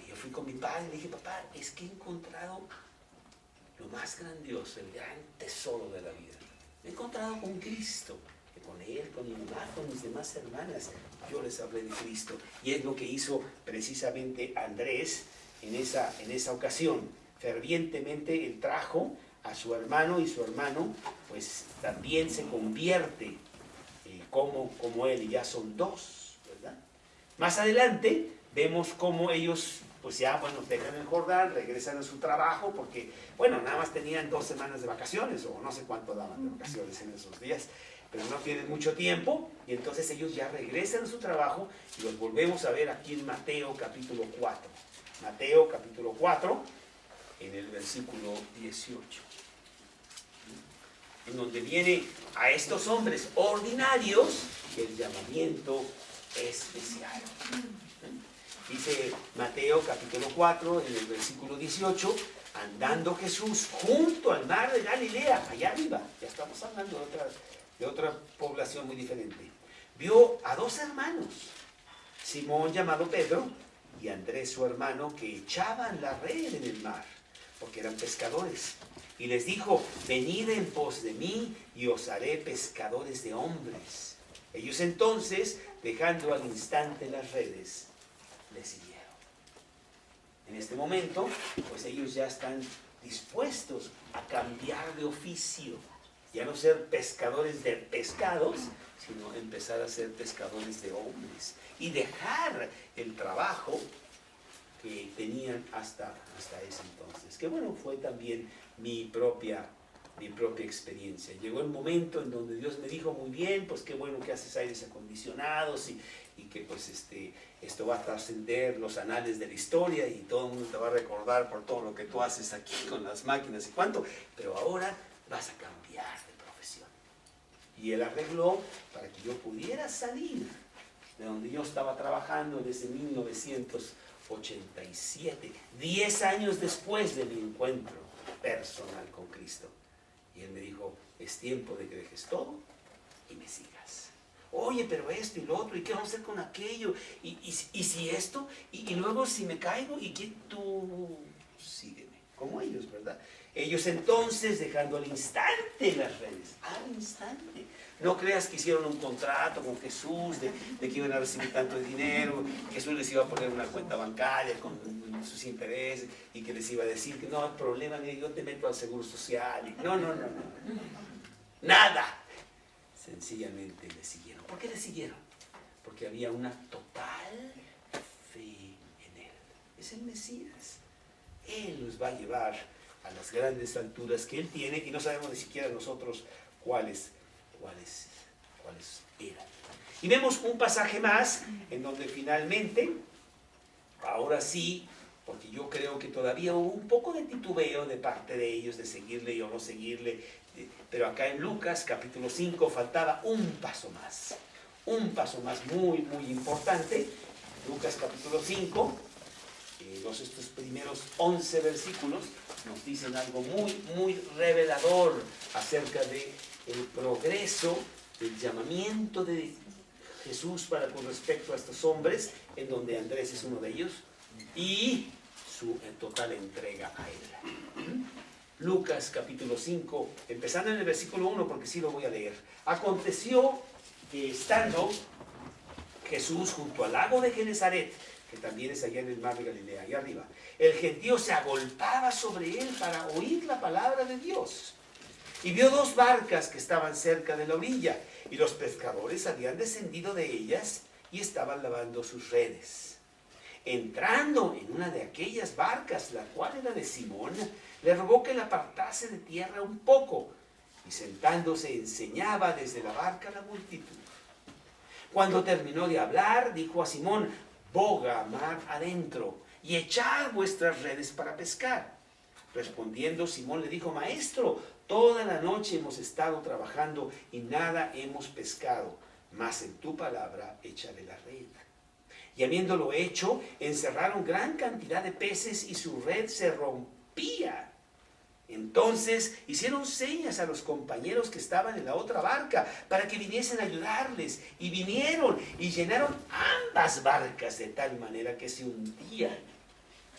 Yo fui con mi padre y le dije, papá, es que he encontrado lo más grandioso, el gran tesoro de la vida. Me he encontrado con Cristo, que con él, con mi mamá, con mis demás hermanas, yo les hablé de Cristo. Y es lo que hizo precisamente Andrés en esa ocasión. Fervientemente él trajo a su hermano y su hermano pues también se convierte como él, y ya son 2, ¿verdad? Más adelante vemos cómo ellos pues ya, bueno, dejan el Jordán, regresan a su trabajo, porque, bueno, nada más tenían 2 semanas de vacaciones, o no sé cuánto daban de vacaciones en esos días, pero no tienen mucho tiempo, y entonces ellos ya regresan a su trabajo, y los volvemos a ver aquí en Mateo capítulo 4. Mateo capítulo 4, en el versículo 18. En donde viene a estos hombres ordinarios el llamamiento especial. Dice Mateo capítulo 4, en el versículo 18, andando Jesús junto al mar de Galilea, allá arriba, ya estamos hablando de otra población muy diferente, vio a 2 hermanos, Simón llamado Pedro y Andrés su hermano, que echaban la red en el mar, porque eran pescadores. Y les dijo, venid en pos de mí y os haré pescadores de hombres. Ellos entonces, dejando al instante las redes, le siguieron. En este momento, pues ellos ya están dispuestos a cambiar de oficio, ya no ser pescadores de pescados, sino empezar a ser pescadores de hombres y dejar el trabajo que tenían hasta ese entonces. Que bueno, fue también mi propia experiencia. Llegó el momento en donde Dios me dijo, muy bien, pues qué bueno que haces aires acondicionados y que pues esto va a trascender los anales de la historia y todo el mundo te va a recordar por todo lo que tú haces aquí con las máquinas y cuánto, pero ahora vas a cambiar de profesión. Y Él arregló para que yo pudiera salir de donde yo estaba trabajando desde 1987, 10 años después de mi encuentro personal con Cristo. Y Él me dijo, es tiempo de que dejes todo y me sigas. Oye, pero esto y lo otro, ¿y qué vamos a hacer con aquello? ¿Y si esto? ¿Y luego si me caigo? ¿Y qué? Tú sígueme, como ellos, ¿verdad? Ellos entonces, dejando al instante las redes, al instante. No creas que hicieron un contrato con Jesús de que iban a recibir tanto de dinero, Jesús les iba a poner una cuenta bancaria con sus intereses y que les iba a decir que no hay problema, yo te meto al seguro social. No. Nada. Sencillamente le siguieron. ¿Por qué le siguieron? Porque había una total fe en Él. Es el Mesías. Él los va a llevar a las grandes alturas que Él tiene y no sabemos ni siquiera nosotros cuáles eran. Y vemos un pasaje más en donde finalmente, ahora sí, porque yo creo que todavía hubo un poco de titubeo de parte de ellos de seguirle o no seguirle, pero acá en Lucas capítulo 5 faltaba un paso más muy, muy importante. Lucas capítulo 5, estos primeros 11 versículos nos dicen algo muy, muy revelador acerca del progreso, del llamamiento de Jesús con respecto a estos hombres, en donde Andrés es uno de ellos, y su total entrega a Él. Lucas capítulo 5, empezando en el versículo 1, porque sí lo voy a leer. Aconteció que estando Jesús junto al lago de Genezaret, que también es allá en el mar de Galilea, allá arriba, el gentío se agolpaba sobre él para oír la palabra de Dios. Y vio dos barcas que estaban cerca de la orilla, y los pescadores habían descendido de ellas y estaban lavando sus redes. Entrando en una de aquellas barcas, la cual era de Simón, le rogó que la apartase de tierra un poco, y sentándose enseñaba desde la barca a la multitud. Cuando terminó de hablar, dijo a Simón: boga mar adentro y echad vuestras redes para pescar. Respondiendo Simón le dijo: Maestro, toda la noche hemos estado trabajando y nada hemos pescado, mas en tu palabra echaré la red. Y habiéndolo hecho, encerraron gran cantidad de peces y su red se rompía. Entonces hicieron señas a los compañeros que estaban en la otra barca para que viniesen a ayudarles, y vinieron y llenaron ambas barcas de tal manera que se hundían.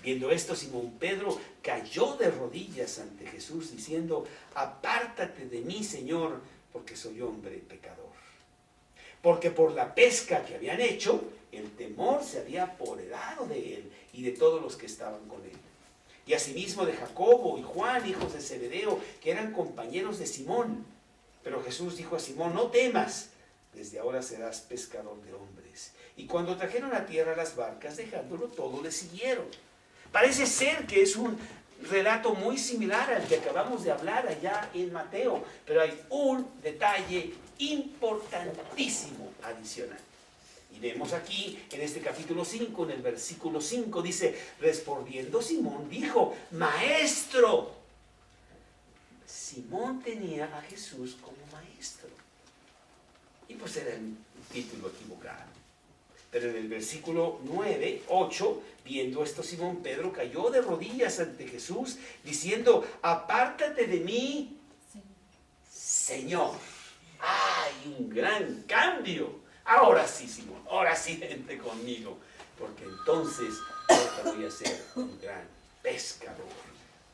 Viendo esto, Simón Pedro cayó de rodillas ante Jesús diciendo: apártate de mí, Señor, porque soy hombre pecador. Porque por la pesca que habían hecho, el temor se había apoderado de él y de todos los que estaban con él. Y asimismo de Jacobo y Juan, hijos de Zebedeo, que eran compañeros de Simón. Pero Jesús dijo a Simón: no temas, desde ahora serás pescador de hombres. Y cuando trajeron a tierra las barcas, dejándolo todo, le siguieron. Parece ser que es un relato muy similar al que acabamos de hablar allá en Mateo, pero hay un detalle importantísimo adicional. Y vemos aquí, en este capítulo 5, en el versículo 5, dice: respondiendo Simón, dijo: Maestro. Simón tenía a Jesús como maestro. Y pues era el título equivocado. Pero en el versículo 9, 8, viendo esto, Simón Pedro cayó de rodillas ante Jesús, diciendo: apártate de mí, Señor. ¡Ay, un gran cambio! Ahora sí, Simón, ahora sí vente conmigo, porque entonces yo te voy a ser un gran pescador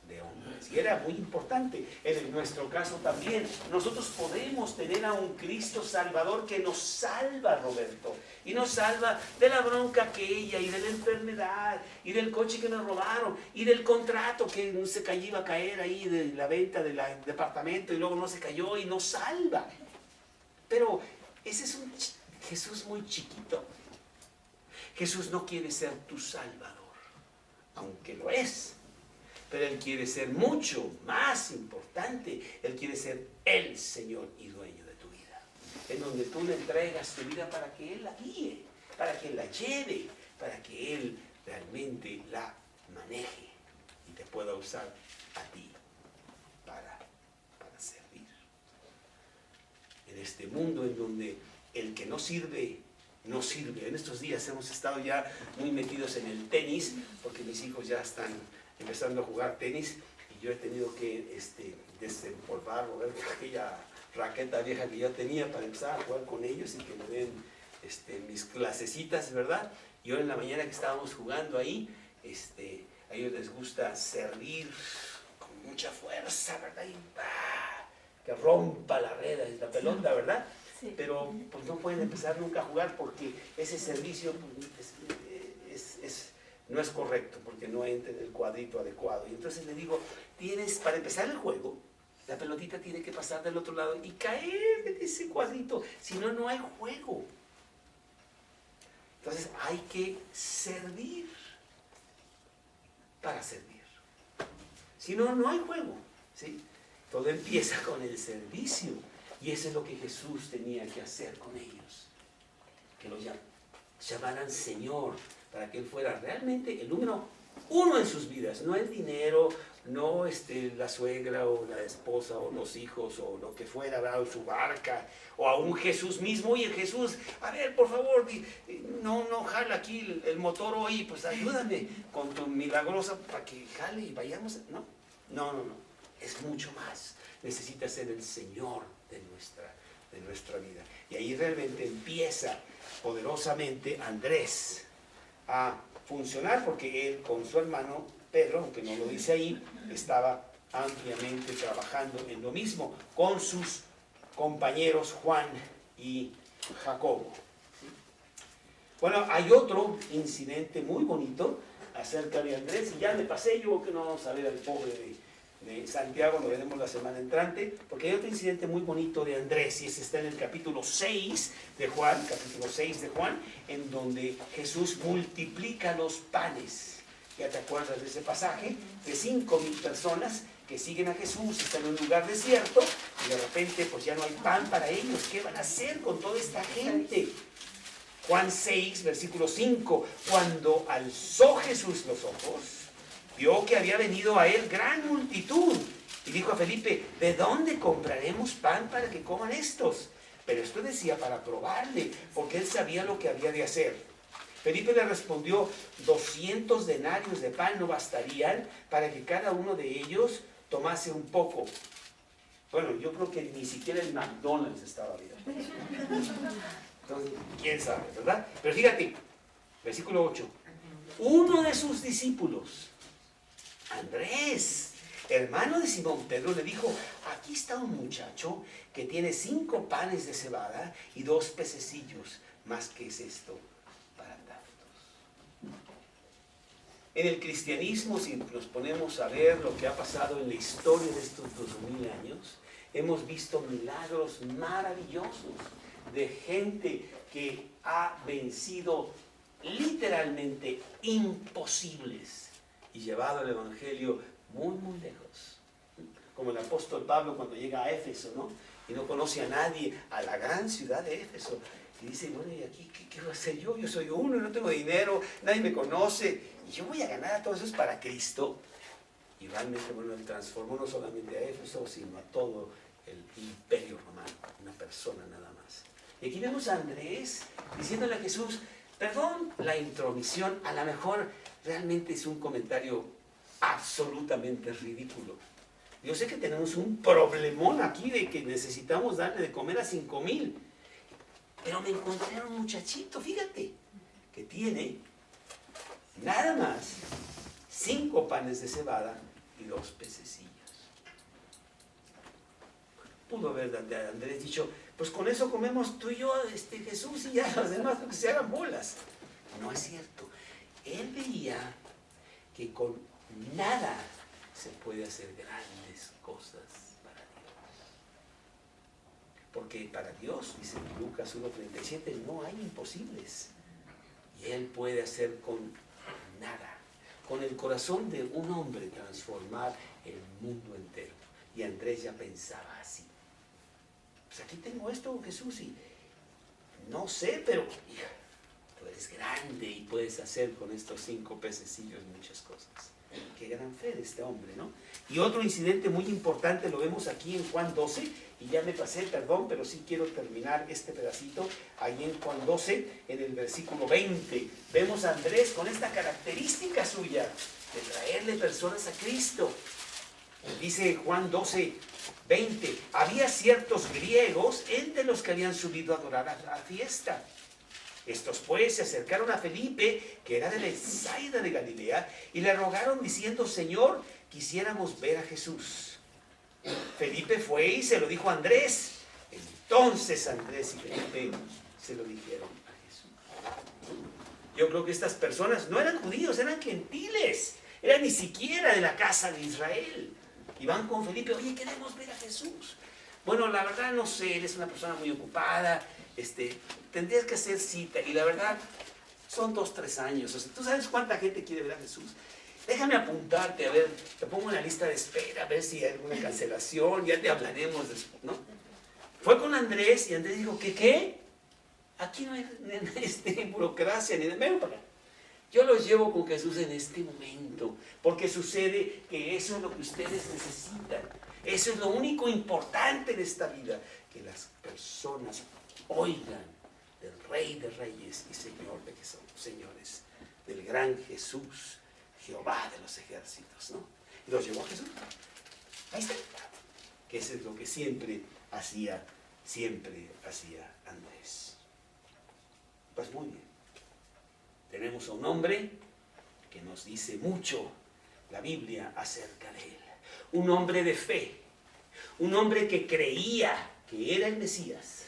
de hombres. Y era muy importante. En nuestro caso también, nosotros podemos tener a un Cristo Salvador que nos salva, Roberto, y nos salva de la bronca aquella, y de la enfermedad, y del coche que nos robaron, y del contrato que no se cayó, iba a caer ahí, de la venta del departamento, y luego no se cayó, y nos salva. Pero ese es un Jesús muy chiquito. Jesús no quiere ser tu Salvador, aunque lo es. Pero Él quiere ser mucho más importante. Él quiere ser el Señor y dueño de tu vida. En donde tú le entregas tu vida para que Él la guíe, para que Él la lleve, para que Él realmente la maneje y te pueda usar a ti para servir. En este mundo en donde el que no sirve, no sirve. En estos días hemos estado ya muy metidos en el tenis, porque mis hijos ya están empezando a jugar tenis, y yo he tenido que desempolvar, aquella raqueta vieja que yo tenía para empezar a jugar con ellos y que me den mis clasecitas, ¿verdad? Y hoy en la mañana que estábamos jugando ahí, a ellos les gusta servir con mucha fuerza, ¿verdad? Y que rompa la red, la pelota, ¿verdad? Sí. Pero pues no pueden empezar nunca a jugar porque ese servicio no es correcto, porque no entra en el cuadrito adecuado. Y entonces le digo, para empezar el juego, la pelotita tiene que pasar del otro lado y caer de ese cuadrito, si no, no hay juego. Entonces hay que servir para servir. Si no, no hay juego, ¿sí? Todo empieza con el servicio. Y eso es lo que Jesús tenía que hacer con ellos. Que lo llamaran Señor, para que Él fuera realmente el número uno en sus vidas. No el dinero, no la suegra o la esposa o los hijos o lo que fuera, ¿verdad? O su barca, o aún Jesús mismo. Oye, Jesús, a ver, por favor, no jala aquí el motor hoy, pues ayúdame con tu milagrosa para que jale y vayamos. No. Es mucho más. Necesita ser el Señor de nuestra vida. Y ahí realmente empieza poderosamente Andrés a funcionar, porque él con su hermano Pedro, aunque no lo dice ahí, estaba ampliamente trabajando en lo mismo con sus compañeros Juan y Jacobo. Bueno, hay otro incidente muy bonito acerca de Andrés, y ya me pasé, yo que no vamos a ver al pobre de Santiago, lo veremos la semana entrante, porque hay otro incidente muy bonito de Andrés, y ese está en el capítulo 6 de Juan, en donde Jesús multiplica los panes. ¿Ya te acuerdas de ese pasaje? De 5,000 personas que siguen a Jesús, están en un lugar desierto, y de repente pues ya no hay pan para ellos. ¿Qué van a hacer con toda esta gente? Juan 6, versículo 5, cuando alzó Jesús los ojos, vio que había venido a él gran multitud, y dijo a Felipe, ¿de dónde compraremos pan para que coman estos? Pero esto decía para probarle, porque él sabía lo que había de hacer. Felipe le respondió, 200 denarios de pan no bastarían para que cada uno de ellos tomase un poco. Bueno, yo creo que ni siquiera el McDonald's estaba bien. Entonces, quién sabe, ¿verdad? Pero fíjate, versículo 8. Uno de sus discípulos, Andrés, hermano de Simón Pedro, le dijo, aquí está un muchacho que tiene 5 panes de cebada y 2 pececillos. ¿Más qué es esto para tantos? En el cristianismo, si nos ponemos a ver lo que ha pasado en la historia de estos 2000 años, hemos visto milagros maravillosos de gente que ha vencido literalmente imposibles y llevado el evangelio muy, muy lejos. Como el apóstol Pablo cuando llega a Éfeso, ¿no? Y no conoce a nadie, a la gran ciudad de Éfeso. Y dice, bueno, ¿y aquí qué voy a hacer yo? Yo soy uno, no tengo dinero, nadie me conoce. Y yo voy a ganar a todos esos para Cristo. Y realmente, bueno, él transformó no solamente a Éfeso, sino a todo el imperio romano. Una persona nada más. Y aquí vemos a Andrés diciéndole a Jesús, perdón la intromisión, a lo mejor realmente es un comentario absolutamente ridículo. Yo sé que tenemos un problemón aquí de que necesitamos darle de comer a 5,000. Pero me encontré a un muchachito, fíjate, que tiene nada más 5 panes de cebada y 2 pececillos. Pudo haber Andrés dicho, pues con eso comemos tú y yo, Jesús, y ya los demás que se hagan bolas. No es cierto. Él veía que con nada se puede hacer grandes cosas para Dios. Porque para Dios, dice Lucas 1:37, no hay imposibles. Y Él puede hacer con nada, con el corazón de un hombre, transformar el mundo entero. Y Andrés ya pensaba así. Pues aquí tengo esto, Jesús, y no sé, pero hija, tú eres grande y puedes hacer con estos 5 pececillos muchas cosas. Qué gran fe de este hombre, ¿no? Y otro incidente muy importante lo vemos aquí en Juan 12, y ya me pasé, perdón, pero sí quiero terminar este pedacito. Ahí en Juan 12, en el versículo 20, vemos a Andrés con esta característica suya de traerle personas a Cristo. Dice Juan 12:20, había ciertos griegos entre los que habían subido a adorar a la fiesta. Estos pues se acercaron a Felipe, que era de Betsaida de Galilea, y le rogaron diciendo, Señor, quisiéramos ver a Jesús. Felipe fue y se lo dijo a Andrés. Entonces Andrés y Felipe se lo dijeron a Jesús. Yo creo que estas personas no eran judíos, eran gentiles. Eran ni siquiera de la casa de Israel. Y van con Felipe, oye, queremos ver a Jesús. Bueno, la verdad no sé, él es una persona muy ocupada, tendrías que hacer cita. Y la verdad, son 2-3 años. O sea, ¿tú sabes cuánta gente quiere ver a Jesús? Déjame apuntarte, a ver, te pongo en la lista de espera, a ver si hay alguna cancelación, ya te hablaremos después, ¿no? Fue con Andrés y Andrés dijo, ¿qué? Aquí no hay burocracia ni de medio para acá. Yo los llevo con Jesús en este momento, porque sucede que eso es lo que ustedes necesitan. Eso es lo único importante en esta vida, que las personas oigan del Rey de Reyes y Señor de señores, del gran Jesús, Jehová de los ejércitos, ¿no? Y los llevó a Jesús. Ahí está. Que eso es lo que siempre hacía Andrés. Pues muy bien. Tenemos a un hombre que nos dice mucho la Biblia acerca de él. Un hombre de fe. Un hombre que creía que era el Mesías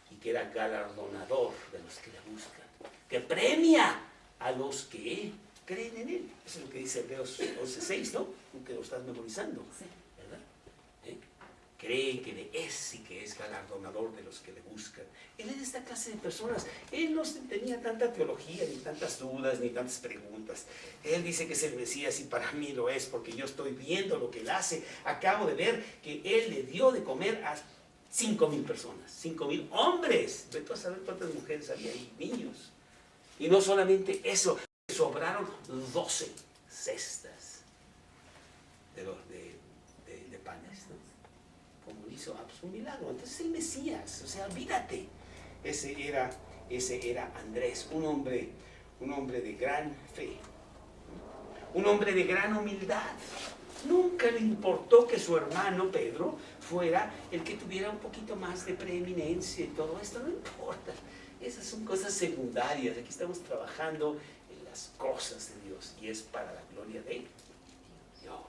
y que era galardonador de los que le buscan. Que premia a los que creen en él. Eso es lo que dice Hebreos 11:6, ¿no? Tú que lo estás memorizando. Sí. ¿Verdad? Cree que le es y que es galardonador de los que le buscan. Él es de esta clase de personas. Él no tenía tanta teología, ni tantas dudas, ni tantas preguntas. Él dice que es el Mesías y para mí lo es, porque yo estoy viendo lo que él hace. Acabo de ver que él le dio de comer a 5,000 personas, 5,000 hombres. Vete a saber cuántas mujeres había ahí, niños. Y no solamente eso, sobraron 12 cestas de panes, ¿no? Como hizo un milagro. Entonces el Mesías, o sea, olvídate. Ese era Andrés, un hombre de gran fe, un hombre de gran humildad. Nunca le importó que su hermano Pedro fuera el que tuviera un poquito más de preeminencia y todo esto, no importa. Esas son cosas secundarias. Aquí estamos trabajando en las cosas de Dios y es para la gloria de Dios.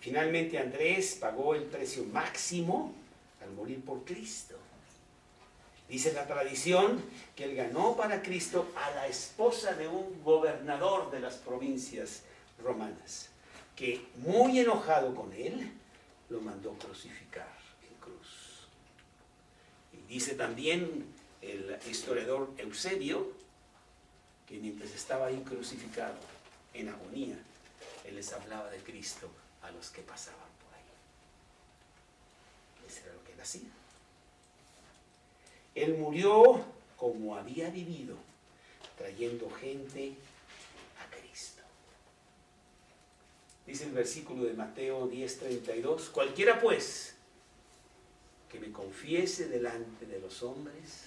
Finalmente Andrés pagó el precio máximo al morir por Cristo. Dice la tradición que él ganó para Cristo a la esposa de un gobernador de las provincias romanas, que muy enojado con él, lo mandó crucificar en cruz. Y dice también el historiador Eusebio que mientras estaba ahí crucificado, en agonía, él les hablaba de Cristo a los que pasaban por ahí. Eso era lo que él hacía. Él murió como había vivido, trayendo gente a Cristo. Dice el versículo de Mateo 10:32, cualquiera pues que me confiese delante de los hombres,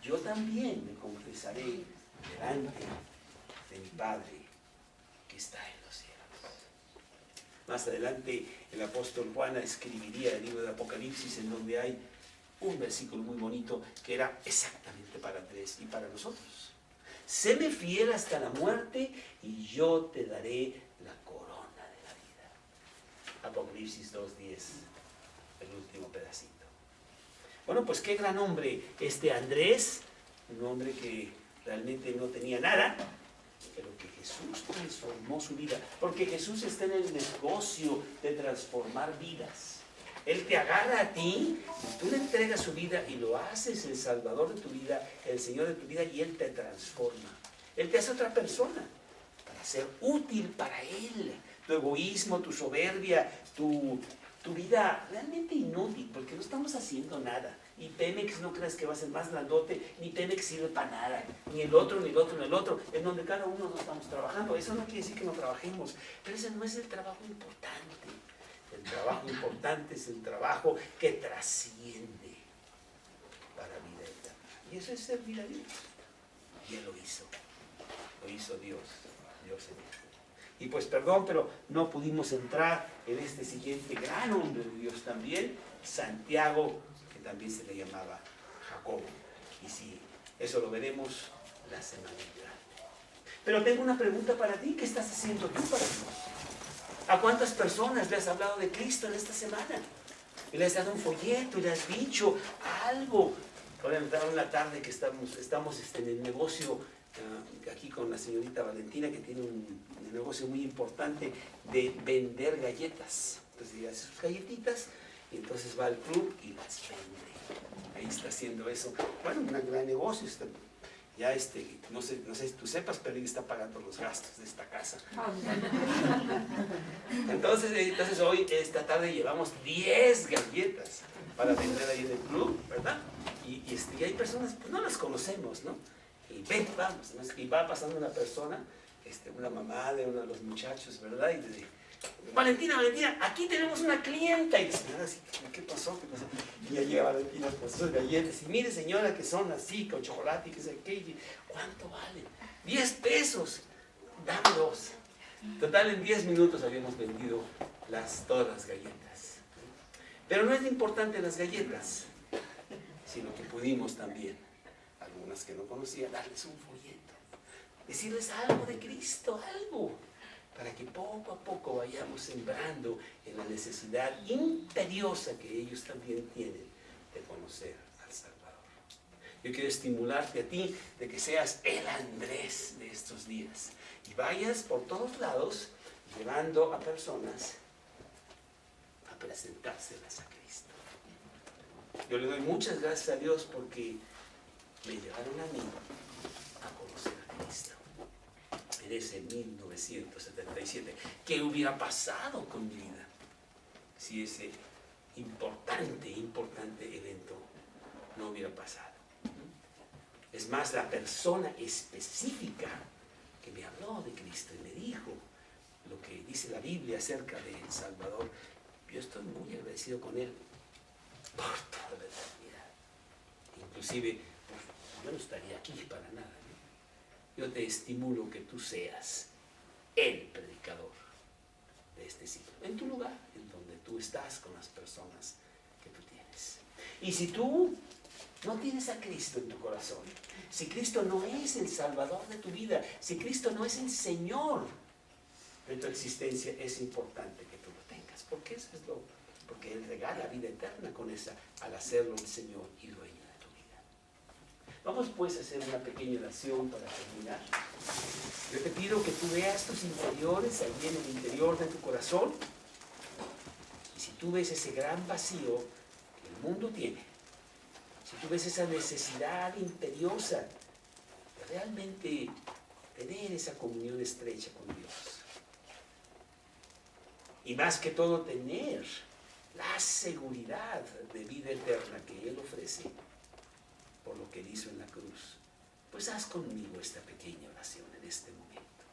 yo también me confesaré delante de mi Padre que está en los cielos. Más adelante el apóstol Juan escribiría el libro de Apocalipsis, en donde hay un versículo muy bonito que era exactamente para Andrés y para nosotros. Séme fiel hasta la muerte y yo te daré la corona de la vida. Apocalipsis 2:10, el último pedacito. Bueno, pues qué gran hombre este Andrés, un hombre que realmente no tenía nada, pero que Jesús transformó su vida, porque Jesús está en el negocio de transformar vidas. Él te agarra a ti, tú le entregas su vida y lo haces el Salvador de tu vida, el Señor de tu vida, y Él te transforma. Él te hace otra persona para ser útil para Él. Tu egoísmo, tu soberbia, tu vida realmente inútil, porque no estamos haciendo nada. Y Pemex no creas que va a ser más grandote, ni Pemex sirve para nada, ni el otro, ni el otro, ni el otro, en donde cada uno no estamos trabajando. Eso no quiere decir que no trabajemos, pero ese no es el trabajo importante. El trabajo importante es el trabajo que trasciende para vida eterna. Y eso es servir a Dios. Y Él lo hizo Dios en él. Y pues perdón, pero no pudimos entrar en este siguiente gran hombre de Dios también, Santiago, que también se le llamaba Jacobo. Y sí, eso lo veremos la semana entrante. Pero tengo una pregunta para ti. ¿Qué estás haciendo tú para Dios? ¿A cuántas personas le has hablado de Cristo en esta semana? Y le has dado un folleto, y le has dicho algo. Ahora en la tarde que estamos en el negocio aquí con la señorita Valentina, que tiene un negocio muy importante de vender galletas. Entonces ella hace sus galletitas y entonces va al club y las vende. Ahí está haciendo eso. Bueno, un gran negocio. Ya no sé si tú sepas, pero él está pagando los gastos de esta casa. Entonces hoy, esta tarde, llevamos 10 galletas para vender ahí en el club, ¿verdad? Y hay personas, pues no las conocemos, ¿no? Y ven, vamos, ¿no? Y va pasando una persona, una mamá de uno de los muchachos, ¿verdad? Y dice, Valentina, aquí tenemos una clienta. Y la señora así, ¿qué pasó? Y ya llega Valentina con sus galletas. Y mire, señora, que son así, con chocolate y que sé qué. Y, ¿cuánto valen? 10 pesos. Dame 2. Total, en 10 minutos habíamos vendido todas las galletas. Pero no es importante las galletas, sino que pudimos también, algunas que no conocían, darles un folleto. Decirles algo de Cristo, algo. Para que poco a poco vayamos sembrando en la necesidad imperiosa que ellos también tienen de conocer al Salvador. Yo quiero estimularte a ti de que seas el Andrés de estos días y vayas por todos lados llevando a personas a presentárselas a Cristo. Yo le doy muchas gracias a Dios porque me llevaron a mí a conocer a Cristo. En ese 1977, ¿qué hubiera pasado con mi vida si ese importante evento no hubiera pasado? Es más, la persona específica que me habló de Cristo y me dijo lo que dice la Biblia acerca de El Salvador, yo estoy muy agradecido con él por toda la eternidad. Inclusive, pues, yo no estaría aquí para nada. Yo te estimulo que tú seas el predicador de este siglo, en tu lugar, en donde tú estás con las personas que tú tienes. Y si tú no tienes a Cristo en tu corazón, si Cristo no es el Salvador de tu vida, si Cristo no es el Señor de tu existencia, es importante que tú lo tengas, porque porque Él regala vida eterna con al hacerlo el Señor y dueño. Vamos pues a hacer una pequeña oración para terminar. Yo te pido que tú veas tus interiores, allí en el interior de tu corazón. Y si tú ves ese gran vacío que el mundo tiene, si tú ves esa necesidad imperiosa de realmente tener esa comunión estrecha con Dios. Y más que todo tener la seguridad de vida eterna que Él ofrece, por lo que Él hizo en la cruz, pues haz conmigo esta pequeña oración en este momento.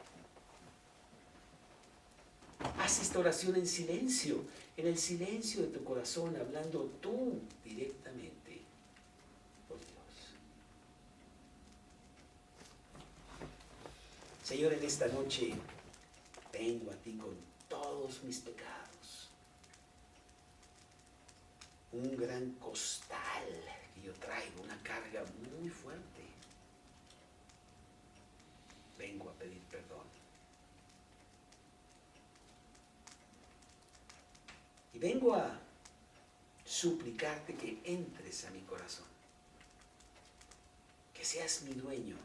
Haz esta oración en silencio, en el silencio de tu corazón, hablando tú directamente con Dios. Señor, en esta noche vengo a ti con todos mis pecados, un gran costal que yo traigo, una carga muy fuerte. Vengo a pedir perdón. Y vengo a suplicarte que entres a mi corazón, que seas mi dueño,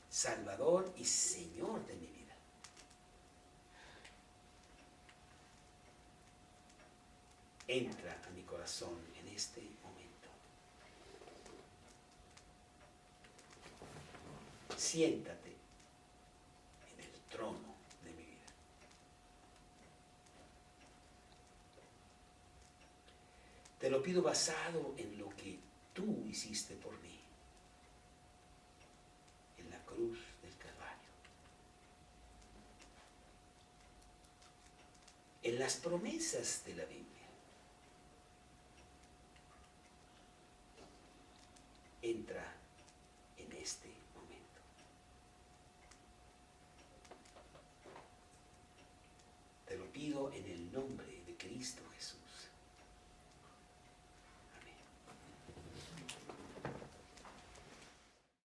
Salvador y Señor de mi vida. Entra a mi corazón en este momento. Siéntate en el trono de mi vida. Te lo pido basado en lo que tú hiciste por mí, en la cruz del Calvario, en las promesas de la Biblia. Entra en este momento. Te lo pido en el nombre de Cristo Jesús.